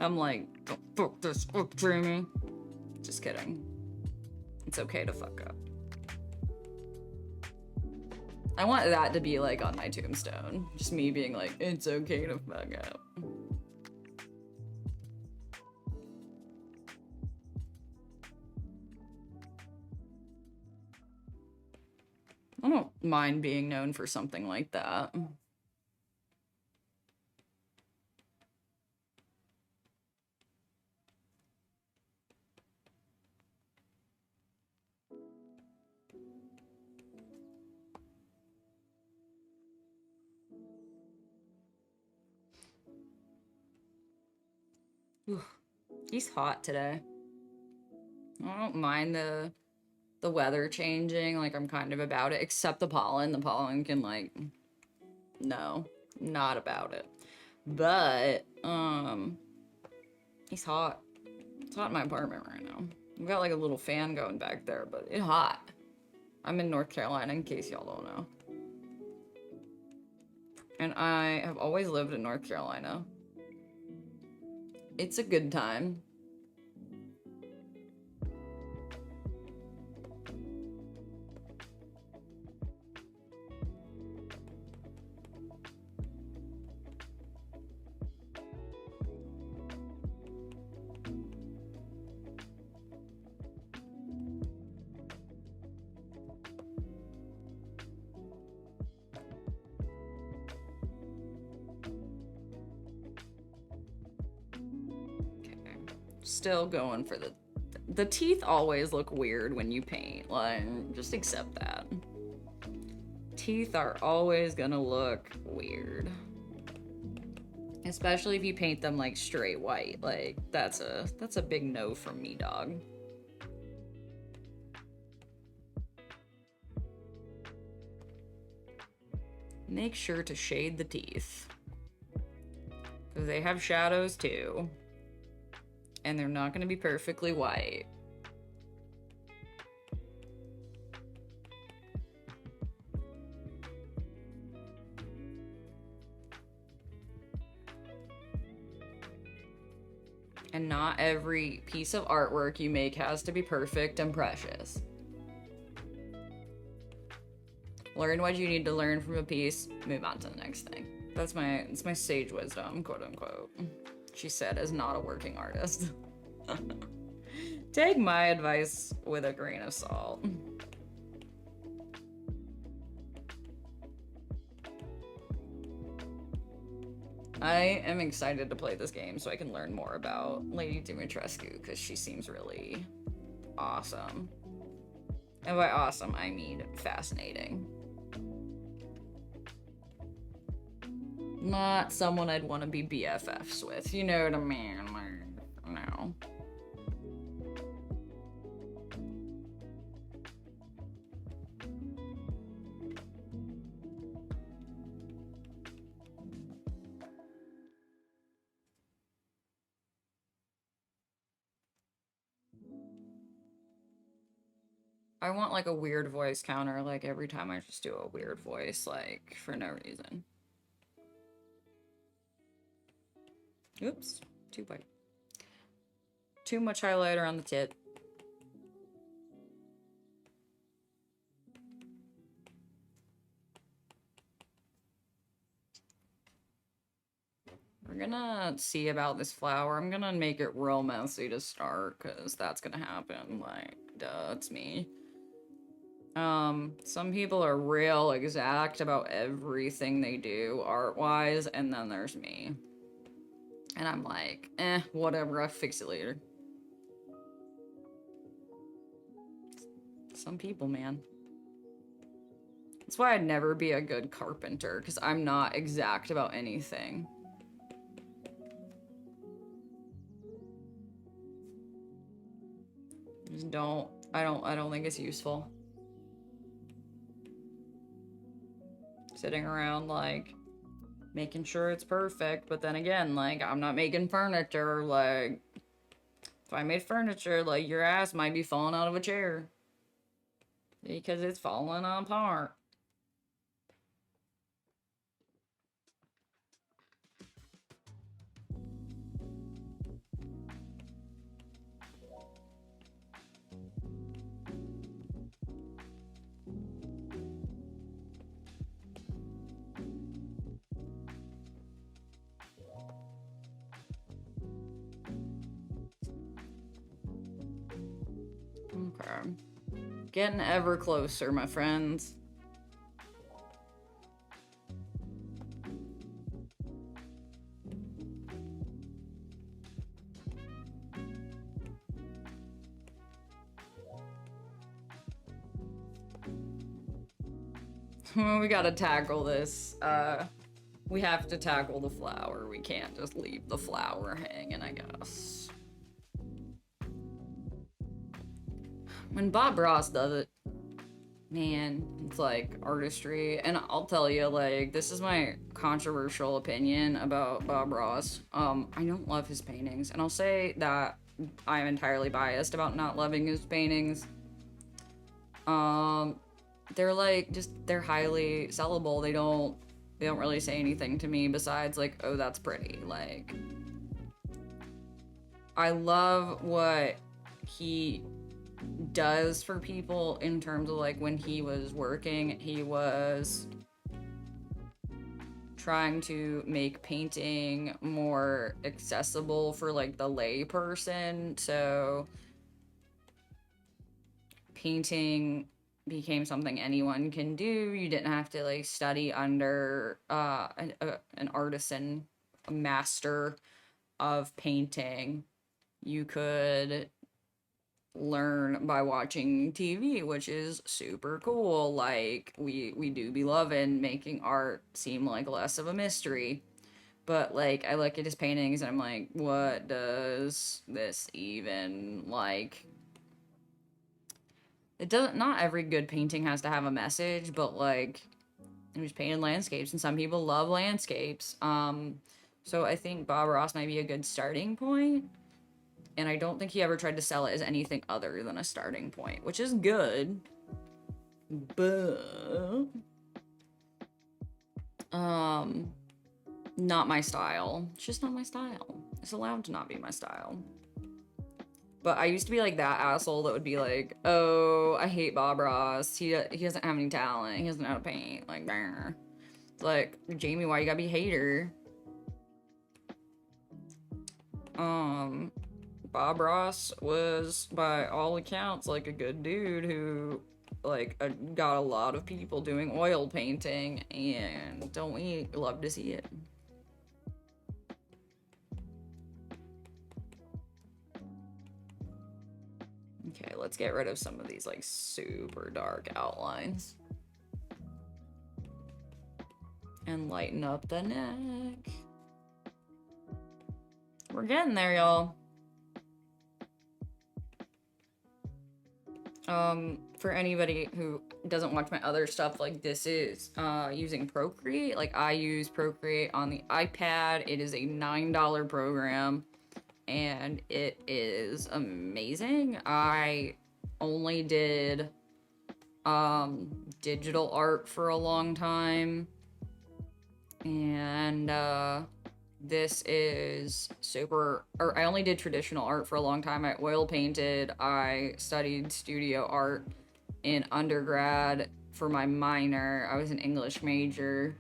I'm like, don't fuck this up, Jamie. Just kidding. It's okay to fuck up. I want that to be, like, on my tombstone. Just me being like, it's okay to fuck up. I don't mind being known for something like that. He's hot today. I don't mind the weather changing, like, I'm kind of about it, except the pollen. The pollen can, like, no, not about it. But, he's hot. It's hot in my apartment right now. I've got, like, a little fan going back there, but it's hot. I'm in North Carolina, in case y'all don't know. And I have always lived in North Carolina. It's a good time. Still going for the teeth always look weird when you paint. Like, just accept that. Teeth are always gonna look weird. Especially if you paint them, like, straight white. Like, that's a big no from me, dog. Make sure to shade the teeth. Because they have shadows too. And they're not going to be perfectly white. And not every piece of artwork you make has to be perfect and precious. Learn what you need to learn from a piece, move on to the next thing. It's my sage wisdom, quote unquote. She said, as not a working artist. Take my advice with a grain of salt. I am excited to play this game so I can learn more about Lady Dimitrescu, because she seems really awesome. And by awesome, I mean fascinating. Not someone I'd want to be BFFs with, you know what I mean? Like, no. I want like a weird voice counter, like every time I just do a weird voice, like for no reason. Oops, too white. Too much highlighter on the tit. We're gonna see about this flower. I'm gonna make it real messy to start, because that's gonna happen. Like, duh, it's me. Some people are real exact about everything they do art-wise, and then there's me. And I'm like, whatever, I'll fix it later. Some people, man. That's why I'd never be a good carpenter, because I'm not exact about anything. Just don't, I don't think it's useful. Sitting around, like, making sure it's perfect, but then again, like, I'm not making furniture, like, if I made furniture, like, your ass might be falling out of a chair. Because it's falling apart. Okay. Getting ever closer, my friends. We gotta tackle this. We have to tackle the flower. We can't just leave the flower hanging, I guess. When Bob Ross does it, man, it's like artistry. And I'll tell you, like, this is my controversial opinion about Bob Ross. I don't love his paintings, and I'll say that I'm entirely biased about not loving his paintings. They're like, they're highly sellable. They don't really say anything to me besides like, oh, that's pretty. Like, I love what he does for people in terms of like when he was working, he was trying to make painting more accessible for like the lay person. So painting became something anyone can do. You didn't have to like study under an artisan, a master of painting. You could learn by watching TV, which is super cool. Like, we do be loving making art seem like less of a mystery. But like, I look at his paintings and I'm like, what does this even like? It doesn't, not every good painting has to have a message, but like, he was painting landscapes and some people love landscapes. So I think Bob Ross might be a good starting point. And I don't think he ever tried to sell it as anything other than a starting point, which is good. But not my style. It's just not my style. It's allowed to not be my style. But I used to be like that asshole that would be like, oh, I hate Bob Ross. He doesn't have any talent. He doesn't know how to paint. Like, brr. It's like, Jamie, why you gotta be a hater? Bob Ross was, by all accounts, like a good dude who, like, got a lot of people doing oil painting, and don't we love to see it? Okay, let's get rid of some of these, like, super dark outlines. And lighten up the neck. We're getting there, y'all. For anybody who doesn't watch my other stuff, like this is using Procreate. Like I use Procreate on the iPad. It is a $9 program and it is amazing. I only did digital art for a long time, and this is super, or I only did traditional art for a long time. I oil painted. I studied studio art in undergrad for my minor. I was an English major,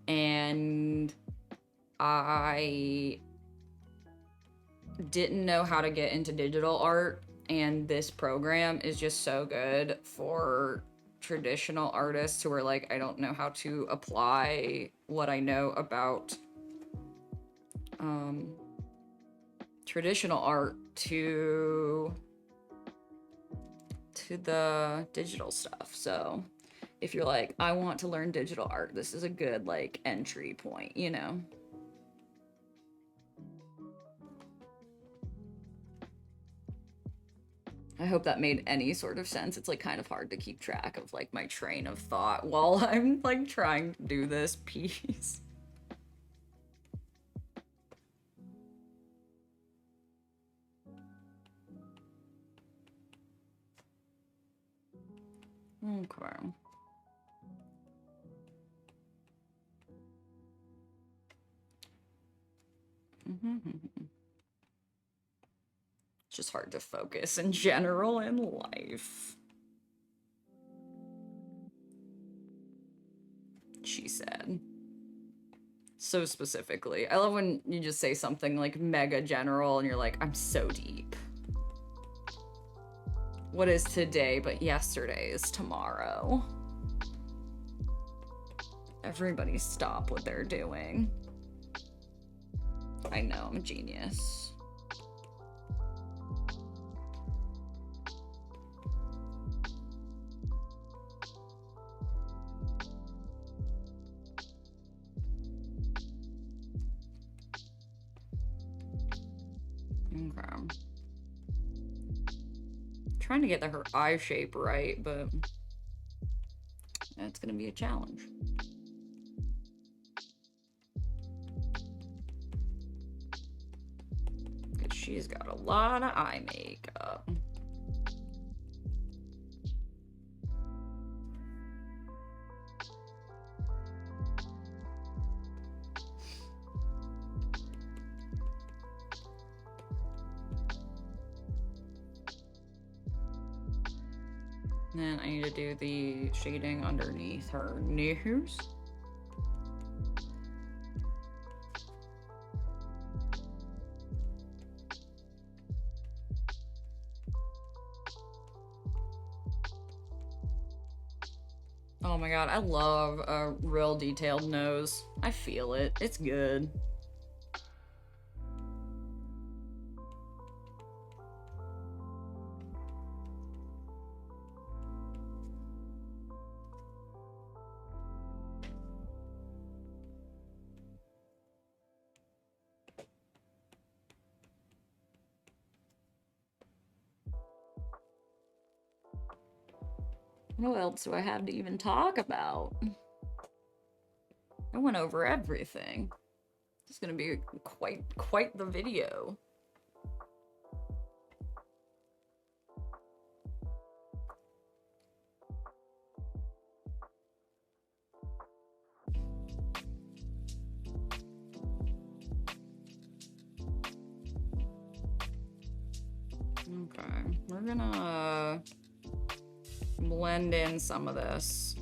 and I didn't know how to get into digital art, and this program is just so good for traditional artists who are like, I don't know how to apply what I know about traditional art to the digital stuff. So if you're like, I want to learn digital art, this is a good like entry point, you know? I hope that made any sort of sense. It's like kind of hard to keep track of like my train of thought while I'm like trying to do this piece. Okay. It's just hard to focus in general in life. She said. So specifically. I love when you just say something like mega general and you're like, I'm so deep. What is today but yesterday is tomorrow. Everybody stop what they're doing. I know, I'm a genius. Okay. Trying to get her eye shape right, but that's gonna be a challenge. Because she's got a lot of eye makeup. Then I need to do the shading underneath her nose. Oh my god, I love a real detailed nose. I feel it. It's good. What else do I have to even talk about? I went over everything. It's gonna be quite the video. Okay, we're gonna blend in some of this,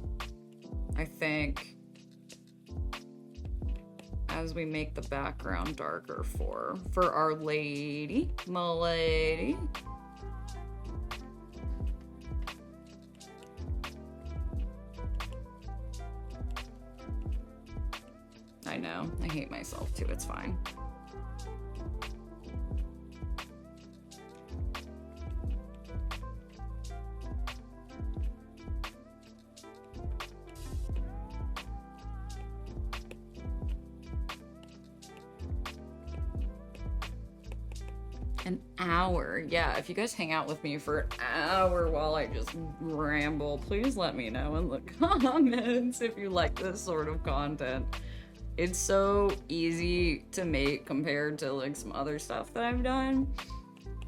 I think, as we make the background darker for our lady, my lady. I know, I hate myself too, it's fine. An hour. Yeah, if you guys hang out with me for an hour while I just ramble, please let me know in the comments if you like this sort of content. It's so easy to make compared to like some other stuff that I've done.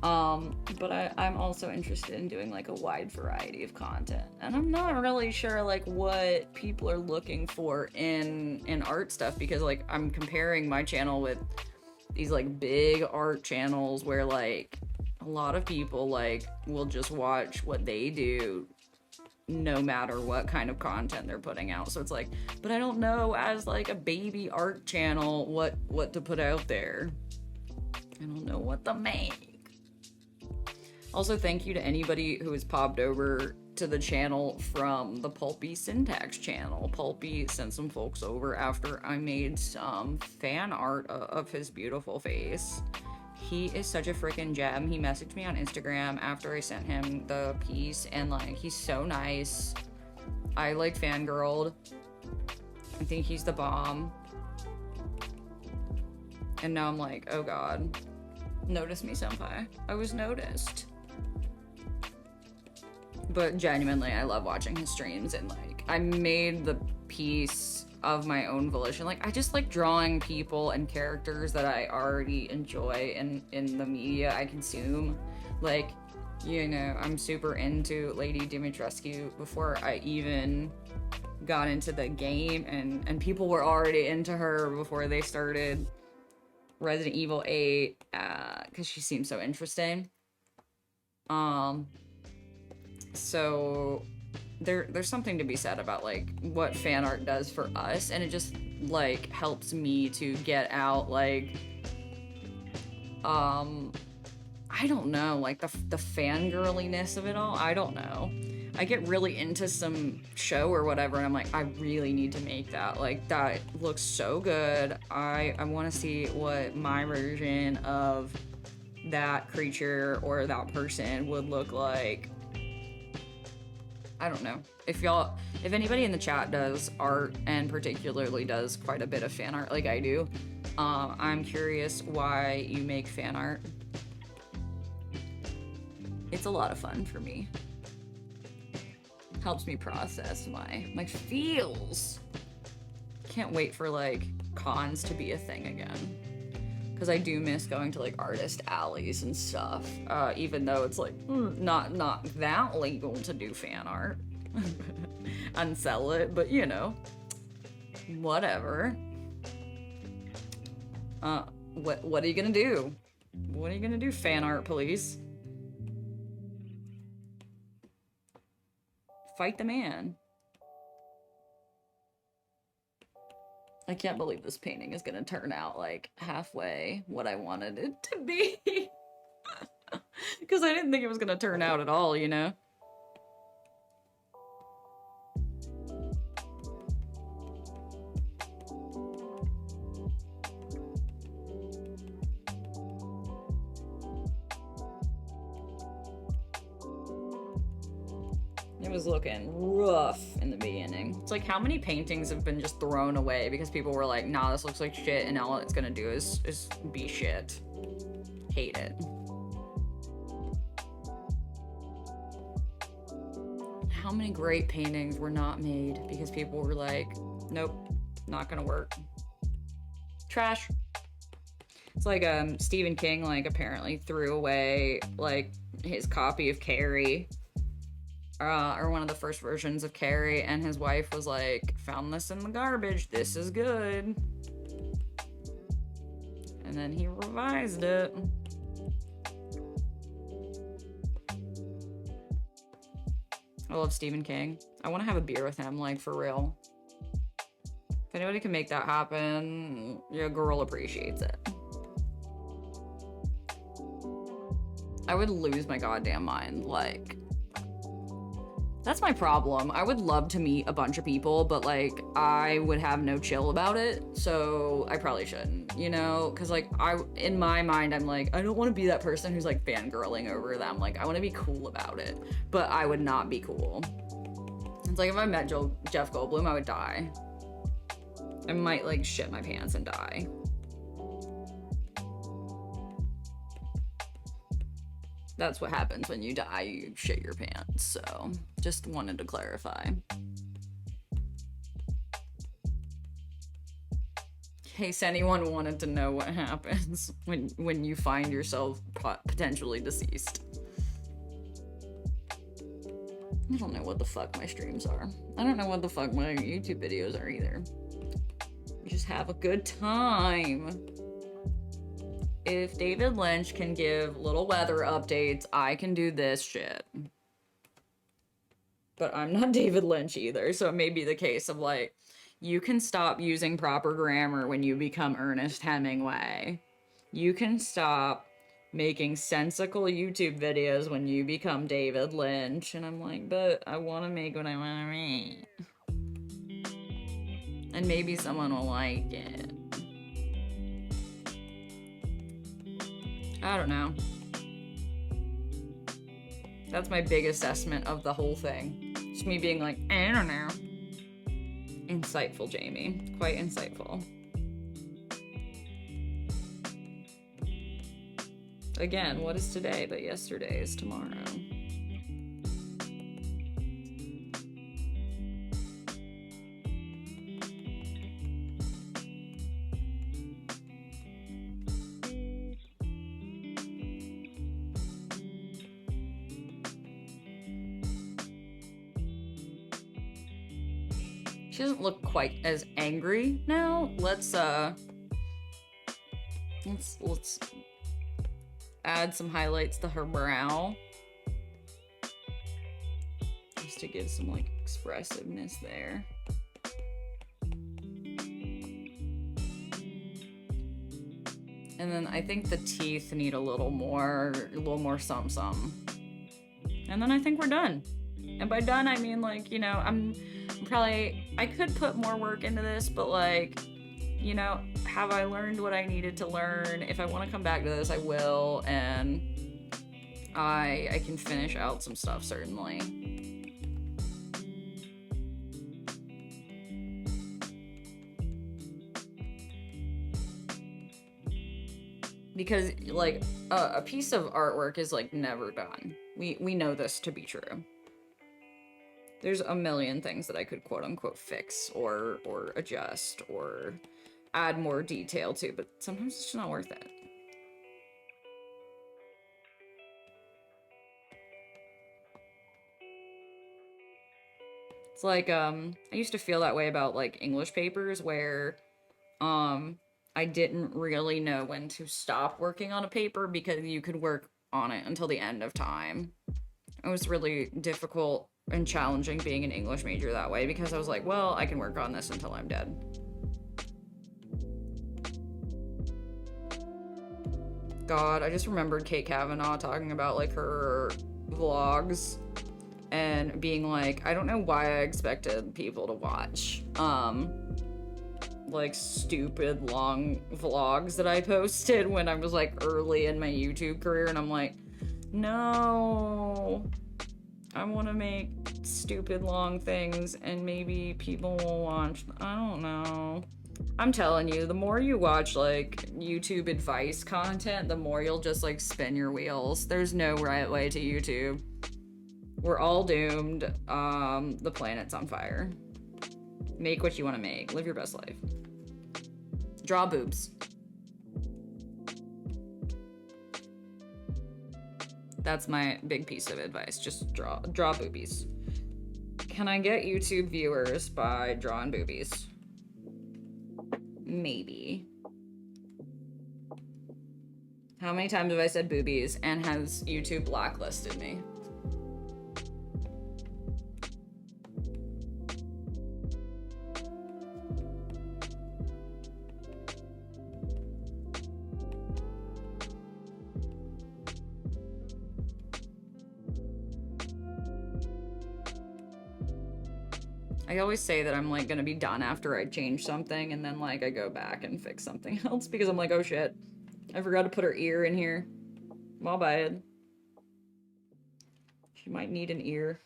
But I'm also interested in doing like a wide variety of content. And I'm not really sure like what people are looking for in art stuff, because like I'm comparing my channel with these like big art channels where like a lot of people like will just watch what they do no matter what kind of content they're putting out. So it's like, but I don't know as like a baby art channel what to put out there. I don't know what to make. Also, thank you to anybody who has popped over to the channel from the Pulpy Syntax channel. Pulpy sent some folks over after I made some fan art of his beautiful face. He is such a freaking gem. He messaged me on Instagram after I sent him the piece, and like, he's so nice. I like fangirled. I think he's the bomb. And now I'm like, oh god. Notice me, senpai. I was noticed. But genuinely, I love watching his streams, and like, I made the piece of my own volition. Like, I just like drawing people and characters that I already enjoy in the media I consume. Like, you know, I'm super into Lady Dimitrescu before I even got into the game, and people were already into her before they started Resident Evil 8, because she seems so interesting. So there's something to be said about like what fan art does for us, and it just like helps me to get out like I don't know, like the fangirliness of it all. I don't know. I get really into some show or whatever, and I'm like, I really need to make that. Like, that looks so good. I want to see what my version of that creature or that person would look like. I don't know. If anybody in the chat does art, and particularly does quite a bit of fan art like I do, I'm curious why you make fan art. It's a lot of fun for me. Helps me process my feels. Can't wait for like cons to be a thing again, because I do miss going to like artist alleys and stuff, even though it's like not that legal to do fan art and sell it, but you know, whatever. What are you gonna do? What are you gonna do, fan art police? Fight the man. I can't believe this painting is gonna turn out like halfway what I wanted it to be. Because I didn't think it was gonna turn out at all, you know? It was looking rough in the beginning. It's like, how many paintings have been just thrown away because people were like, nah, this looks like shit, and all it's gonna do is be shit. Hate it. How many great paintings were not made because people were like, nope, not gonna work. Trash. It's like Stephen King like apparently threw away like his copy of Carrie, or one of the first versions of Carrie, and his wife was like, found this in the garbage, this is good. And then he revised it. I love Stephen King. I want to have a beer with him, like, for real. If anybody can make that happen, your girl appreciates it. I would lose my goddamn mind, like... That's my problem. I would love to meet a bunch of people, but, like, I would have no chill about it, so I probably shouldn't, you know? Because, like, in my mind, I'm like, I don't want to be that person who's, like, fangirling over them. Like, I want to be cool about it, but I would not be cool. It's like, if I met Jeff Goldblum, I would die. I might, like, shit my pants and die. That's what happens when you die, you shit your pants, so just wanted to clarify. In case anyone wanted to know what happens when you find yourself potentially deceased. I don't know what the fuck my streams are. I don't know what the fuck my YouTube videos are either. Just have a good time. If David Lynch can give little weather updates, I can do this shit. But I'm not David Lynch either, so it may be the case of like, you can stop using proper grammar when you become Ernest Hemingway. You can stop making sensical YouTube videos when you become David Lynch. And I'm like, but I want to make what I want to make. And maybe someone will like it. I don't know. That's my big assessment of the whole thing. Just me being like, I don't know. Insightful, Jamie. Quite insightful. Again, what is today but yesterday is tomorrow. She doesn't look quite as angry now. Let's add some highlights to her brow. Just to give some like expressiveness there. And then I think the teeth need a little more some. And then I think we're done. And by done, I mean like, you know, I could put more work into this, but like, you know, have I learned what I needed to learn? If I want to come back to this, I will, and I can finish out some stuff, certainly. Because, like, a piece of artwork is, like, never done. We know this to be true. There's a million things that I could quote-unquote fix or adjust or add more detail to, but sometimes it's just not worth it. It's like, I used to feel that way about, like, English papers where, I didn't really know when to stop working on a paper because you could work on it until the end of time. It was really difficult and challenging being an English major that way because I was like, well, I can work on this until I'm dead. God, I just remembered Kate Kavanaugh talking about like her vlogs and being like, I don't know why I expected people to watch like stupid long vlogs that I posted when I was like early in my YouTube career, and I'm like, no, I want to make stupid long things and maybe people will watch. I don't know. I'm telling you, the more you watch like YouTube advice content, the more you'll just like spin your wheels. There's no right way to YouTube. We're all doomed. The planet's on fire. Make what you want to make. Live your best life. Draw boobs. That's my big piece of advice. Just draw boobies. Can I get YouTube viewers by drawing boobies? Maybe. How many times have I said boobies and has YouTube blacklisted me? I always say that I'm like gonna be done after I change something, and then like I go back and fix something else because I'm like, oh shit, I forgot to put her ear in here. My bad. She might need an ear.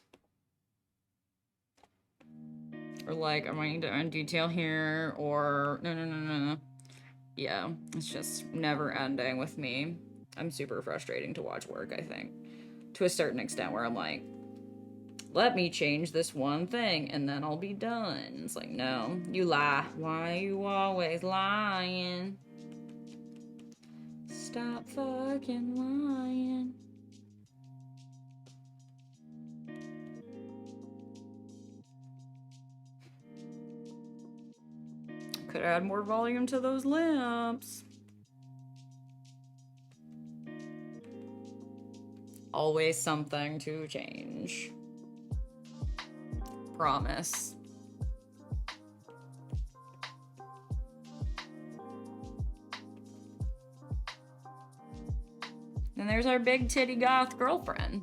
Or like I might need to add detail here, or no. Yeah, it's just never ending with me. I'm super frustrating to watch work, I think. To a certain extent where I'm like, let me change this one thing and then I'll be done. It's like, no, you lie. Why are you always lying? Stop fucking lying. Could add more volume to those lamps. Always something to change. Promise. And there's our big titty goth girlfriend.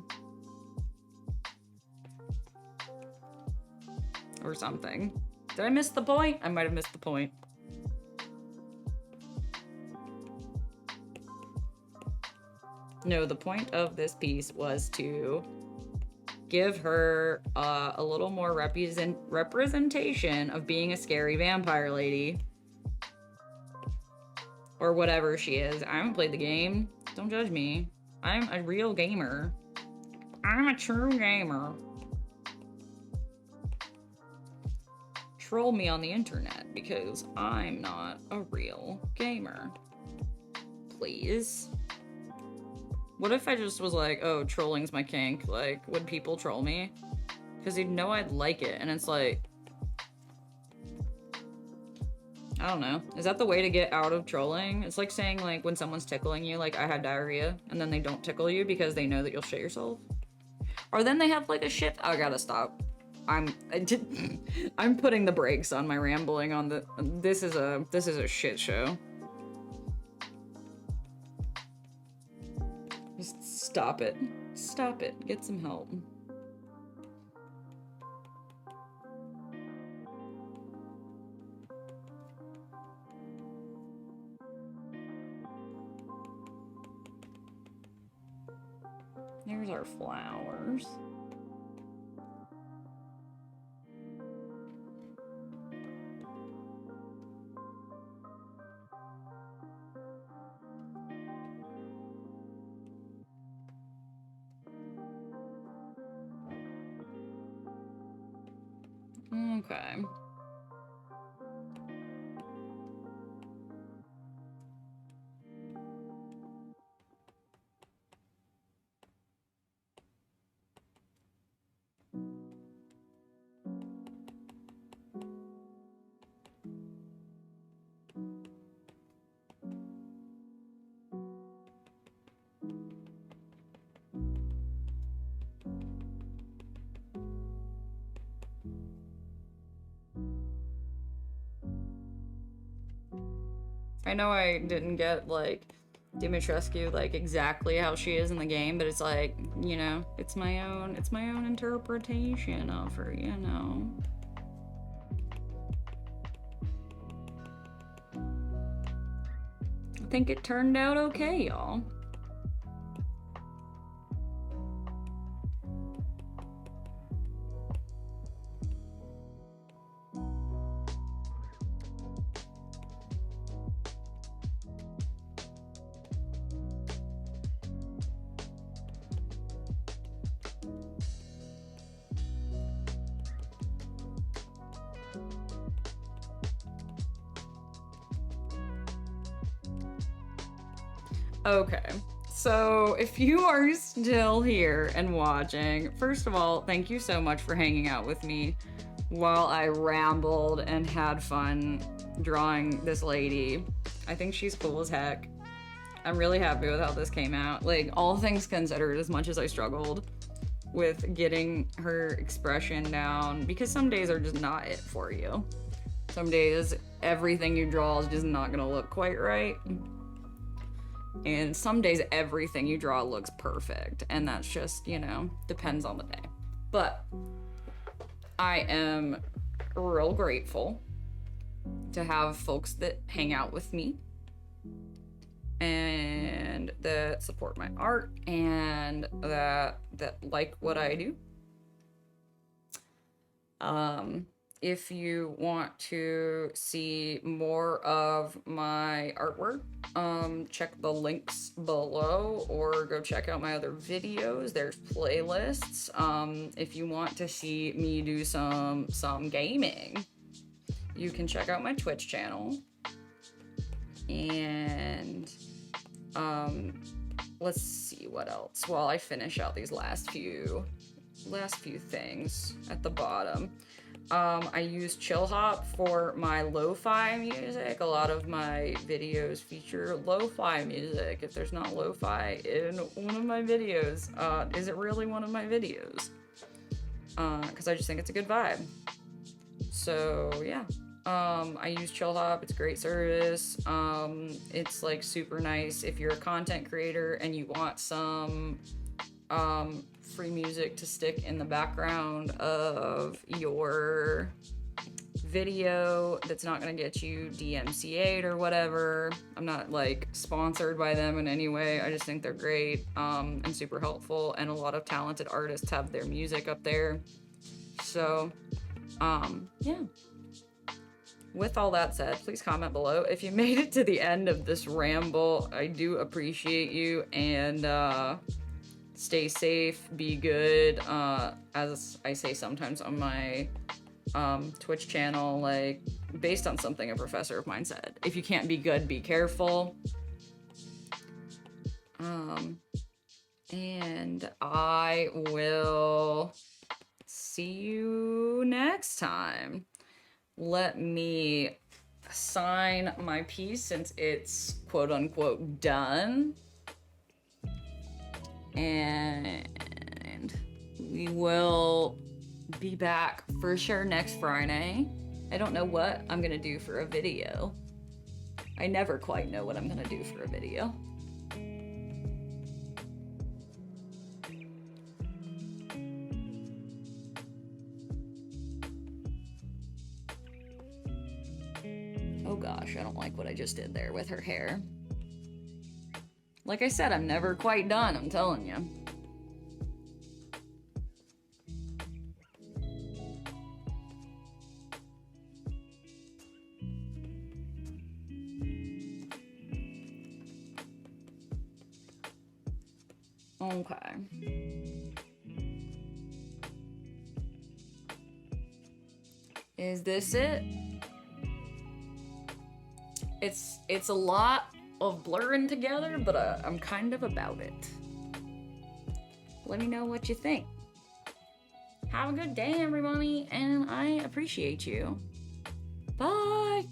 Or something. Did I miss the point? I might have missed the point. No, the point of this piece was to give her a little more representation of being a scary vampire lady. Or whatever she is. I haven't played the game. Don't judge me. I'm a real gamer. I'm a true gamer. Troll me on the internet because I'm not a real gamer. Please. What if I just was like, oh, trolling's my kink? Like, would people troll me? Because they'd know I'd like it, and it's like... I don't know. Is that the way to get out of trolling? It's like saying, like, when someone's tickling you, like, I had diarrhea, and then they don't tickle you because they know that you'll shit yourself. Or then they have, like, a shit... Oh, I gotta stop. I'm putting the brakes on my rambling on the... This is a shit show. Just stop it. Stop it. Get some help. There's our flowers. Okay. I know I didn't get, like, Dimitrescu, like, exactly how she is in the game, but it's like, you know, it's my own interpretation of her, you know? I think it turned out okay, y'all. Okay, so if you are still here and watching, first of all, thank you so much for hanging out with me while I rambled and had fun drawing this lady. I think she's cool as heck. I'm really happy with how this came out. Like, all things considered, as much as I struggled with getting her expression down, because some days are just not it for you. Some days, everything you draw is just not gonna look quite right. And some days everything you draw looks perfect, and that's just, you know, depends on the day. But I am real grateful to have folks that hang out with me and that support my art and that like what I do. if you want to see more of my artwork, check the links below or go check out my other videos. There's playlists. If you want to see me do some gaming, you can check out my Twitch channel. And let's see what else while I finish out these last few things at the bottom. I use Chill Hop for my lo-fi music. A lot of my videos feature lo-fi music. If there's not lo-fi in one of my videos, is it really one of my videos? Because I just think it's a good vibe. So yeah, I use Chill Hop. It's a great service. It's like super nice if you're a content creator and you want some free music to stick in the background of your video that's not going to get you DMCA'd or whatever. I'm not like sponsored by them in any way. I just think they're great and super helpful, and a lot of talented artists have their music up there. So yeah. With all that said, please comment below. If you made it to the end of this ramble, I do appreciate you, and stay safe, be good. As I say sometimes on my Twitch channel, like, based on something a professor of mine said, if you can't be good, be careful. And I will see you next time. Let me sign my piece since it's quote unquote done. And we will be back for sure next Friday. I don't know what I'm gonna do for a video. I never quite know what I'm gonna do for a video. Oh gosh, I don't like what I just did there with her hair. Like I said, I'm never quite done, I'm telling you. Okay. Is this it? It's a lot of blurring together, but I'm kind of about it. Let me know what you think. Have a good day, everybody, and I appreciate you. Bye!